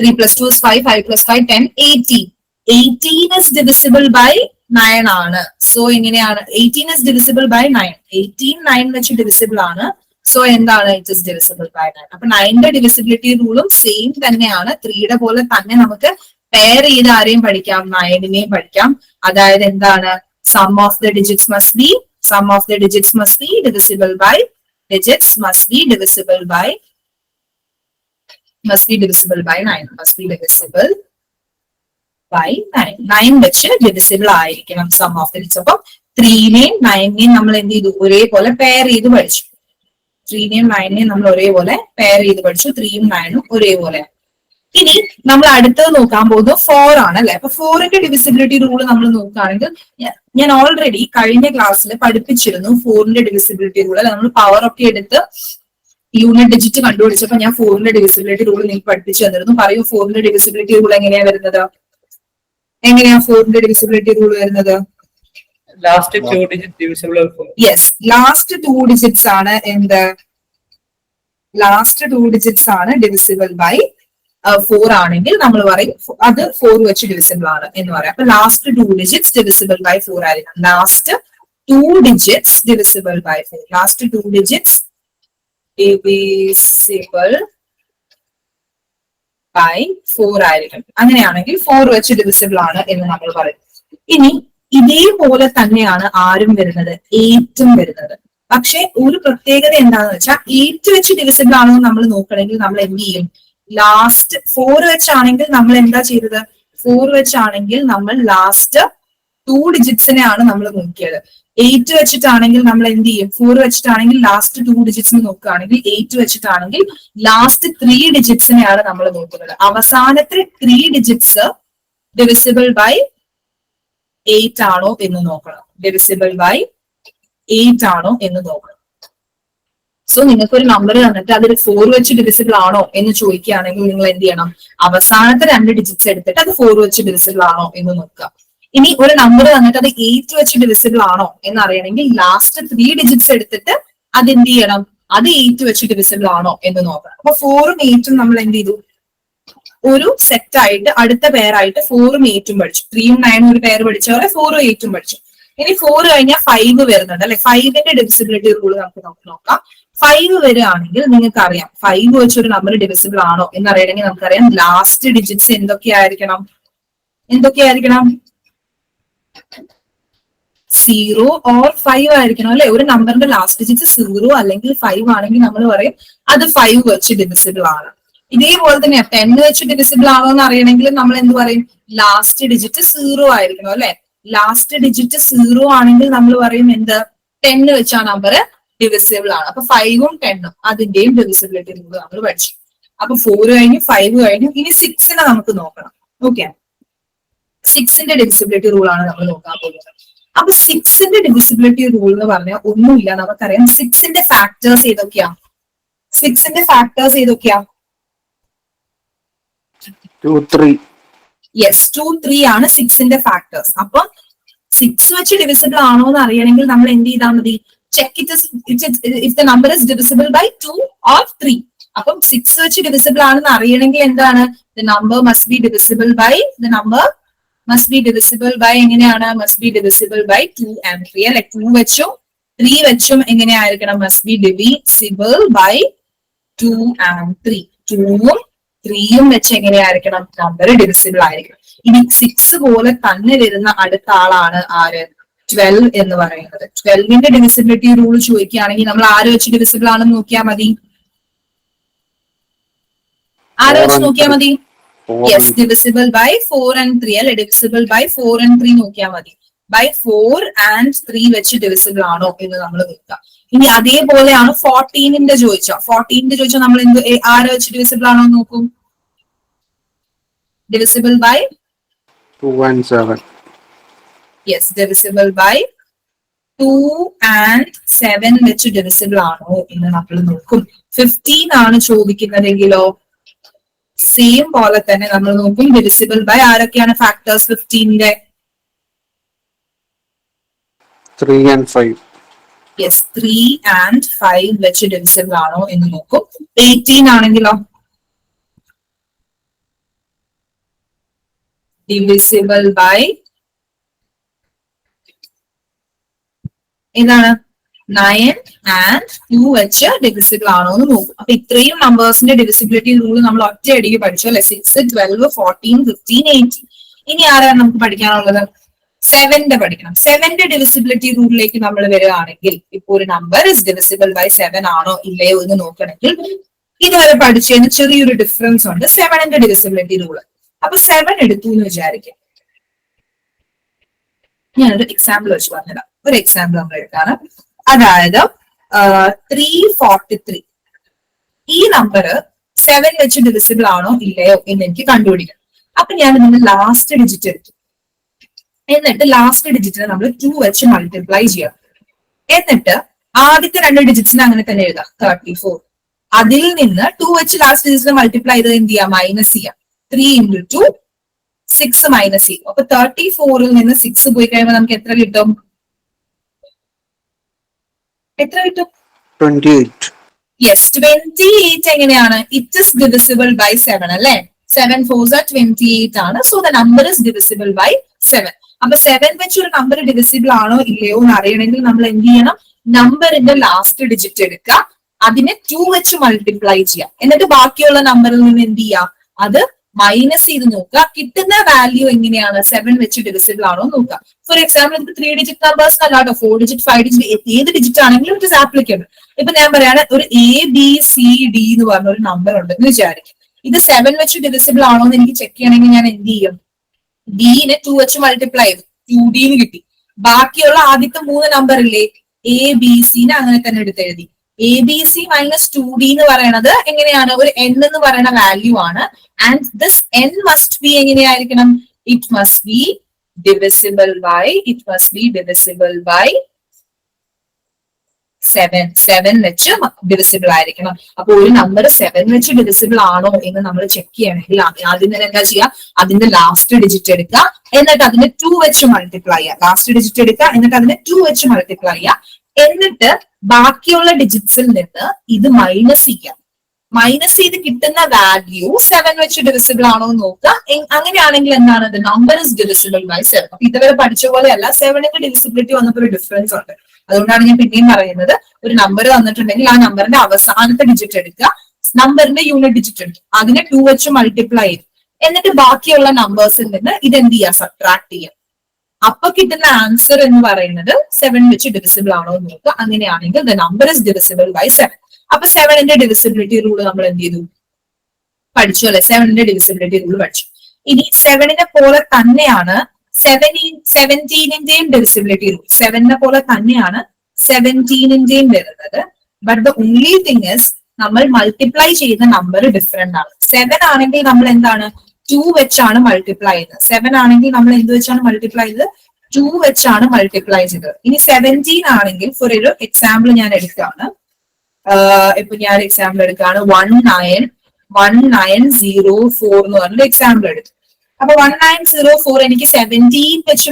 3 + 2 is 5, 5 + 5 10, 18. 18 is divisible by 9 ആണ്. സോ എങ്ങനെയാണ്? 18 is divisible by 9. 18 9 വെച്ച് ഡിവിസിബിൾ ആണ്. സോ എന്താണ്? It is divisible by 9. അപ്പൊ 9ന്റെ ഡിവിസിബിലിറ്റി റൂളും സെയിം തന്നെയാണ്. 3യുടെ പോലെ തന്നെ നമുക്ക് പെയർ ചെയ്ത് ആരെയും പഠിക്കാം? 9നെയും പഠിക്കാം. അതായത് എന്താണ്? Sum of the digits must be divisible by digits must be divisible by 9. Must be divisible by 9. 9 വെച്ച് ഡിവിസിബിൾ ആയിരിക്കണം സം ഓഫ് ദി ഡിജിറ്റ്സ്. അപ്പൊ 3നെയും 9നെയും നമ്മൾ എന്ത് ചെയ്തു? ഒരേപോലെ പെയർ ചെയ്ത് പഠിച്ചു. 3നെയും 9നെയും നമ്മൾ ഒരേപോലെ പെയർ ചെയ്ത് പഠിച്ചു. 3യും 9ഉം ഒരേപോലെ. ഇനി നമ്മൾ അടുത്തത് നോക്കാൻ പോകുന്നത് 4 ആണ് അല്ലെ? അപ്പൊ 4ന്റെ ഡിവിസിബിലിറ്റി റൂൾ നമ്മൾ നോക്കുകയാണെങ്കിൽ ഞാൻ ഓൾറെഡി കഴിഞ്ഞ ക്ലാസ്സിൽ പഠിപ്പിച്ചിരുന്നു 4ന്റെ ഡിവിസിബിലിറ്റി റൂൾ. നമ്മൾ പവർ ഒക്കെ എടുത്ത് യൂണിറ്റ് ഡിജിറ്റ് കണ്ടുപിടിച്ചപ്പോ ഞാൻ 4ന്റെ ഡിവിസിബിലിറ്റി റൂൾ നിങ്ങൾക്ക് പഠിപ്പിച്ചു തന്നിരുന്നു. പറയൂ 4ന്റെ ഡിവിസിബിലിറ്റി റൂൾ എങ്ങനെയാ വരുന്നത്? എങ്ങനെയാ 4ന്റെ ഡിവിസിബിലിറ്റി റൂൾ വരുന്നത്? ലാസ്റ്റ് 2 digit divisible by 4. Yes, last 2 digits ആണ് എന്ത്? ലാസ്റ്റ് 2 ഡിജിറ്റ്സ് ആണ് ഡിവിസിബിൾ ബൈ 4 ആണെങ്കിൽ നമ്മൾ പറയും അത് 4 വെച്ച് ഡിവിസിബിൾ ആണ് എന്ന് പറയാം. അപ്പൊ ലാസ്റ്റ് 2 ഡിജിറ്റ്സ് ഡിവിസിബിൾ ബൈ 4 ആയിരിക്കും. Last 2 digits divisible by 4. Last 2 digits divisible by 4 ആയിരിക്കും. അങ്ങനെയാണെങ്കിൽ 4 വെച്ച് ഡിവിസിബിൾ ആണ് എന്ന് നമ്മൾ പറയും. ഇനി ഇതേപോലെ തന്നെയാണ് ആരും വരുന്നത്? 8ഉം വരുന്നത്. പക്ഷെ ഒരു പ്രത്യേകത എന്താണെന്ന് വെച്ചാൽ 8 വെച്ച് ഡിവിസിബിൾ ആണോ നമ്മൾ നോക്കണമെങ്കിൽ നമ്മൾ എന്ത് ചെയ്യും? ലാസ്റ്റ് 4 വെച്ചാണെങ്കിൽ നമ്മൾ എന്താ ചെയ്തത്? 4 വെച്ചാണെങ്കിൽ നമ്മൾ ലാസ്റ്റ് 2 ഡിജിറ്റ്സിനെയാണ് നമ്മൾ നോക്കിയത്. 8 വെച്ചിട്ടാണെങ്കിൽ നമ്മൾ എന്ത് ചെയ്യും? 4 വെച്ചിട്ടാണെങ്കിൽ ലാസ്റ്റ് 2 ഡിജിറ്റ്സിന് നോക്കുകയാണെങ്കിൽ 8 വെച്ചിട്ടാണെങ്കിൽ ലാസ്റ്റ് 3 ഡിജിറ്റ്സിനെയാണ് നമ്മൾ നോക്കുന്നത്. അവസാനത്തെ 3 ഡിജിറ്റ്സ് ഡിവിസിബിൾ ബൈ 8 ആണോ എന്ന് നോക്കണം. ഡിവിസിബിൾ ബൈ 8 ആണോ എന്ന് നോക്കണം. സോ നിങ്ങൾക്ക് ഒരു നമ്പർ തന്നിട്ട് അതൊരു 4 വെച്ച് ഡിവിസിബിൾ ആണോ എന്ന് ചോദിക്കുകയാണെങ്കിൽ നിങ്ങൾ എന്ത് ചെയ്യണം? അവസാനത്തെ 2 ഡിജിറ്റ്സ് എടുത്തിട്ട് അത് 4 വെച്ച് ഡിവിസിബിൾ ആണോ എന്ന് നോക്കുക. ഇനി ഒരു നമ്പർ തന്നിട്ട് അത് 8 വെച്ച് ഡിവിസിബിൾ ആണോ എന്ന് അറിയണമെങ്കിൽ ലാസ്റ്റ് 3 ഡിജിറ്റ്സ് എടുത്തിട്ട് അത് എന്ത് ചെയ്യണം? അത് 8 വെച്ച് ഡിവിസിബിൾ ആണോ എന്ന് നോക്കണം. അപ്പൊ 4ഉം 8ഉം നമ്മൾ എന്ത് ചെയ്തു? ഒരു സെറ്റ് ആയിട്ട് അടുത്ത പേരായിട്ട് 4ഉം 8ഉം പഠിച്ചു. 3ഉം 9ഉം ഒരു പേര് പഠിച്ച പോലെ 4ഉം 8ഉം പഠിച്ചു. ഇനി 4 കഴിഞ്ഞാൽ 5 വരുന്നുണ്ട് അല്ലെ? 5ന്റെ ഡിവിസിബിലിറ്റി റൂൾ നമുക്ക് നോക്കാം. 5 വരികയാണെങ്കിൽ നിങ്ങൾക്ക് അറിയാം 5 വെച്ചൊരു നമ്പർ ഡിവിസിബിൾ ആണോ എന്നറിയണമെങ്കിൽ നമുക്കറിയാം ലാസ്റ്റ് ഡിജിറ്റ്സ് എന്തൊക്കെയായിരിക്കണം? 0 or 5 ആയിരിക്കണം അല്ലെ? ഒരു നമ്പറിന്റെ ലാസ്റ്റ് ഡിജിറ്റ് 0 അല്ലെങ്കിൽ 5 ആണെങ്കിൽ നമ്മൾ പറയും അത് 5 വെച്ച് ഡിവിസിബിൾ ആണ്. ഇതേപോലെ തന്നെ 10 വെച്ച് ഡിവിസിബിൾ ആണോ എന്ന് അറിയണമെങ്കിൽ നമ്മൾ എന്ത് പറയും? ലാസ്റ്റ് ഡിജിറ്റ് 0 ആയിരിക്കണം അല്ലെ? ലാസ്റ്റ് ഡിജിറ്റ് 0 ആണെങ്കിൽ നമ്മൾ പറയും എന്ത്? 10 വെച്ച് ആ നമ്പർ ഡിവിസിബിൾ ആണ്. അപ്പൊ 5ഉം 10ഉം അതിന്റെയും ഡിവിസിബിലിറ്റി റൂൾ നമ്മൾ പഠിച്ചു. അപ്പൊ 4 കഴിഞ്ഞു, 5 കഴിഞ്ഞു. ഇനി 6നെ നമുക്ക് നോക്കണം. ഓക്കെ, 6ന്റെ ഡിവിസിബിലിറ്റി റൂൾ ആണ് നമ്മൾ നോക്കാൻ പോകുന്നത്. അപ്പൊ 6ന്റെ ഡിവിസിബിലിറ്റി റൂൾ എന്ന് പറഞ്ഞാൽ ഒന്നുമില്ല, നമുക്കറിയാം 6ന്റെ ഫാക്ടേഴ്സ് ഏതൊക്കെയാ? 6ന്റെ ഫാക്ടേഴ്സ് ഏതൊക്കെയാ? 2, 3. യെസ്, 2, 3 ആണ് 6ന്റെ ഫാക്ടേഴ്സ്. അപ്പൊ 6 വെച്ച് ഡിവിസിബിൾ ആണോ എന്ന് അറിയണമെങ്കിൽ നമ്മൾ എന്ത് ചെയ്താൽ മതി? Check if the number is divisible by 2 or 3. അപ്പം 6 വെച്ച് ഡിവിസിബിൾ ആണെന്ന് അറിയണമെങ്കിൽ എന്താണ്? the number must be divisible by എങ്ങനെയാണ്? must be divisible by 2 and 3 അല്ലെ? 2 വെച്ചും 3 വെച്ചും എങ്ങനെയായിരിക്കണം? must be divisible by 2 and 3. 2ഉം 3ഉം വെച്ച് എങ്ങനെയായിരിക്കണം? നമ്പർ ഡിവിസിബിൾ ആയിരിക്കണം. ഇനി 6 പോലെ തന്നെ വരുന്ന അടുത്ത ആളാണ് ആര്? 12 എന്ന് പറയുന്നത്. 12ന്റെ ഡിവിസിബിലിറ്റി റൂൾ ചോദിക്കുകയാണെങ്കിൽ നമ്മൾ ആര് വെച്ച് ഡിവിസിബിൾ ആണെന്ന് നോക്കിയാൽ മതി? ആരെ വെച്ച് നോക്കിയാൽ മതി? യെസ്, ഡിവിസിബിൾ ബൈ 4 and 3 അല്ലെ? ഡിവിസിബിൾ ബൈ 4 and 3 നോക്കിയാൽ മതി. ബൈ 4 and 3 വെച്ച് ഡിവിസിബിൾ ആണോ എന്ന് നമ്മൾ നോക്കാം. ഇനി അതേപോലെയാണ് 14ന്റെ ചോദിച്ചാൽ നമ്മൾ എന്ത് ആരെ വെച്ച് ഡിവിസിബിൾ ആണോ നോക്കും? Divisible by 2 and 7. Yes, divisible by 2 and 7 വെച്ച് ഡിവിസിബിൾ ആണോ എന്ന് നമ്മൾ നോക്കും. 15 ആണ് ചോദിക്കുന്നതെങ്കിലോ സെയിം പോലെ തന്നെ നമ്മൾ നോക്കും. ഡിവിസിബിൾ ബൈ ആരൊക്കെയാണ് ഫാക്ടേഴ്സ് 15ന്റെ? 3 and 5. യെസ്, 3 and 5 വെച്ച് ഡിവിസിബിൾ ആണോ എന്ന് നോക്കും. 18 ആണെങ്കിലോ ഡിവിസിബിൾ ബൈ എന്താണ്? 9 and 2 വെച്ച് ഡിവിസിബിൾ ആണോ എന്ന് നോക്കും. അപ്പൊ ഇത്രയും നമ്പേഴ്സിന്റെ ഡിവിസിബിലിറ്റി റൂൾ നമ്മൾ ഒറ്റയടിക്ക് പഠിച്ചു അല്ലെ? 6, 12, 14, 15, 18. ഇനി ആരാണ് നമുക്ക് പഠിക്കാനുള്ളത്? 7ന്റെ പഠിക്കണം. 7ന്റെ ഡിവിസിബിലിറ്റി റൂളിലേക്ക് നമ്മൾ വരികയാണെങ്കിൽ ഇപ്പൊ ഒരു നമ്പർ ഇസ് ഡിവിസിബിൾ ബൈ 7 ആണോ ഇല്ലയോ എന്ന് നോക്കണമെങ്കിൽ ഇതുവരെ പഠിച്ചതിന് ചെറിയൊരു ഡിഫറൻസ് ഉണ്ട്. 7ന്റെ ഡിവിസിബിലിറ്റി റൂള്. അപ്പൊ 7 എടുത്തു എന്ന് വിചാരിക്കും. ഞാനൊരു എക്സാമ്പിൾ വെച്ച് പറഞ്ഞുതരാം. ഒരു എക്സാമ്പിൾ നമ്മൾ എടുക്കാണ്. അതായത് 343. ഈ നമ്പർ 7 വെച്ച് ഡിവിസിബിൾ ആണോ ഇല്ലയോ എന്ന് എനിക്ക് കണ്ടുപിടിക്കണം. അപ്പൊ ഞാൻ ഇതിന്റെ ലാസ്റ്റ് ഡിജിറ്റ് എടുത്തു. എന്നിട്ട് ലാസ്റ്റ് ഡിജിറ്റിനെ നമ്മൾ 2 വെച്ച് മൾട്ടിപ്ലൈ ചെയ്യാം. എന്നിട്ട് ആദ്യത്തെ 2 ഡിജിറ്റ്സിനെ അങ്ങനെ തന്നെ എഴുതാം, 34. അതിൽ നിന്ന് 2 വെച്ച് ലാസ്റ്റ് ഡിജിറ്റിനെ മൾട്ടിപ്ലൈ ചെയ്ത് എന്ത് ചെയ്യാം? മൈനസ് ചെയ്യാം. 3 into 2 6 മൈനസ് ചെയ്യും. അപ്പൊ 34ൽ നിന്ന് 6 പോയി കഴിയുമ്പോൾ നമുക്ക് എത്ര കിട്ടും? 28. യെസ്, 28 എങ്ങനെയാണ്? ഇറ്റ് ഇസ് ഡിവിസിബിൾ ബൈ 7 അല്ലെ? 7 4s are 28 ആണ്. So the number is divisible by 7. അപ്പൊ 7 വെച്ച് ഒരു നമ്പർ ഡിവിസിബിൾ ആണോ ഇല്ലയോ എന്ന് അറിയണമെങ്കിൽ നമ്മൾ എന്ത് ചെയ്യണം? നമ്പറിന്റെ ലാസ്റ്റ് ഡിജിറ്റ് എടുക്കുക, അതിനെ 2 വെച്ച് മൾട്ടിപ്ലൈ ചെയ്യാം. എന്നിട്ട് ബാക്കിയുള്ള നമ്പറിൽ നിന്ന് എന്ത് ചെയ്യാം? അത് മൈനസ് ചെയ്ത് നോക്കുക. കിട്ടുന്ന വാല്യൂ എങ്ങനെയാണ്? 7 വെച്ച് ഡിവിസിബിൾ ആണോ നോക്കുക. ഫോർ എക്സാമ്പിൾ നമുക്ക് 3 ഡിജിറ്റ് നമ്പേഴ്സ് അല്ലാട്ടോ, 4 ഡിജിറ്റ് 5 ഡിജിറ്റ് ഏത് ഡിജിറ്റ് ആണെങ്കിലും ഇറ്റ് ഇസ് ആപ്ലിക്കബിൾ. ഇപ്പൊ ഞാൻ പറയാണ് ഒരു ABCD എന്ന് പറഞ്ഞ ഒരു നമ്പർ ഉണ്ട് എന്ന് വിചാരിക്കും. ഇത് 7 വെച്ച് ഡിവിസിബിൾ ആണോ എന്ന് എനിക്ക് ചെക്ക് ചെയ്യണമെങ്കിൽ ഞാൻ എന്ത് ചെയ്യും? ഡിനെ 2 വെച്ച് മൾട്ടിപ്ലൈ ചെയ്തു, 2D എന്ന് കിട്ടി. ബാക്കിയുള്ള ആദ്യത്തെ 3 നമ്പർ ഇല്ലേ ABCനെ അങ്ങനെ തന്നെ എടുത്തെഴുതി. ABC മൈനസ് 2D എന്ന് പറയുന്നത് എങ്ങനെയാണ്? ഒരു n എന്ന് പറയുന്ന വാല്യൂ ആണ്. And this n must be എങ്ങനെയായിരിക്കണം? It must be divisible by seven വെച്ച് ഡിവിസിബിൾ ആയിരിക്കണം. അപ്പൊ ഒരു നമ്പർ 7 വെച്ച് ഡിവിസിബിൾ ആണോ എന്ന് നമ്മൾ ചെക്ക് ചെയ്യണമെങ്കിൽ ആദ്യം തന്നെ എന്താ ചെയ്യുക, അതിന്റെ ലാസ്റ്റ് ഡിജിറ്റ് എടുക്കുക, എന്നിട്ട് അതിനെ 2 വെച്ച് മൾട്ടിപ്ലൈ ചെയ്യുക. ലാസ്റ്റ് ഡിജിറ്റ് എടുക്കുക, എന്നിട്ട് അതിനെ 2 വെച്ച് മൾട്ടിപ്ലൈ ചെയ്യുക. എന്നിട്ട് ബാക്കിയുള്ള ഡിജിറ്റ്സിൽ നിന്ന് ഇത് മൈനസ് ചെയ്യാം. മൈനസ് ചെയ്ത് കിട്ടുന്ന വാല്യൂ 7 വെച്ച് ഡിവിസിബിൾ ആണോ എന്ന് നോക്കുക. അങ്ങനെയാണെങ്കിൽ എന്താണ്, നമ്പർ ഇസ് ഡിവിസിബിൾ ബൈ 7. അപ്പൊ ഇതുവരെ പഠിച്ച പോലെയല്ല, 7ന്റെ ഡിവിസിബിലിറ്റി വന്നപ്പോൾ ഒരു ഡിഫറൻസ് ഉണ്ട്. അതുകൊണ്ടാണ് ഞാൻ പിന്നെയും പറയുന്നത്, ഒരു നമ്പർ തന്നിട്ടുണ്ടെങ്കിൽ ആ നമ്പറിന്റെ അവസാനത്തെ ഡിജിറ്റ് എടുക്കുക, നമ്പറിന്റെ യൂണിറ്റ് ഡിജിറ്റ് എടുക്കുക, അതിനെ 2 വെച്ച് മൾട്ടിപ്ലൈ ചെയ്യും. എന്നിട്ട് ബാക്കിയുള്ള നമ്പേഴ്സിൽ നിന്ന് ഇതെന്ത് ചെയ്യുക, സബ്ട്രാക്ട് ചെയ്യാം. അപ്പൊ കിട്ടുന്ന ആൻസർ എന്ന് പറയുന്നത് 7 വെച്ച് ഡിവിസിബിൾ ആണോ എന്ന് നോക്കുക. അങ്ങനെയാണെങ്കിൽ the number is divisible by 7. അപ്പൊ 7ന്റെ ഡിവിസിബിലിറ്റി റൂൾ നമ്മൾ എന്ത് ചെയ്തു, പഠിച്ചു അല്ലെ? 7ന്റെ ഡിവിസിബിലിറ്റി റൂൾ പഠിച്ചു. ഇനി 7നെ പോലെ തന്നെയാണ് 17ന്റെയും ഡിവിസിബിലിറ്റി റൂൾ. 7നെ പോലെ തന്നെയാണ് 17ന്റെയും വരുന്നത്. But the only thing is നമ്മൾ മൾട്ടിപ്ലൈ ചെയ്യുന്ന നമ്പർ ഡിഫറെന്റ് ആണ്. 7 ആണെങ്കിൽ നമ്മൾ എന്താണ്, 2 വെച്ചാണ് മൾട്ടിപ്ലൈ ചെയ്തത്. 7 ആണെങ്കിൽ നമ്മൾ എന്ത് വെച്ചാണ് മൾട്ടിപ്ലൈ ചെയ്തത്, 2 വെച്ചാണ് മൾട്ടിപ്ലൈ ചെയ്തത്. ഇനി 17 ആണെങ്കിൽ ഫോർ ഒരു എക്സാമ്പിൾ ഞാൻ എടുക്കുകയാണ്. ഇപ്പൊ ഞാൻ എക്സാമ്പിൾ എടുക്കുകയാണ് 1904 എന്ന് പറഞ്ഞൊരു എക്സാമ്പിൾ എടുത്തു. അപ്പൊ 1904 എനിക്ക് 17 വെച്ച്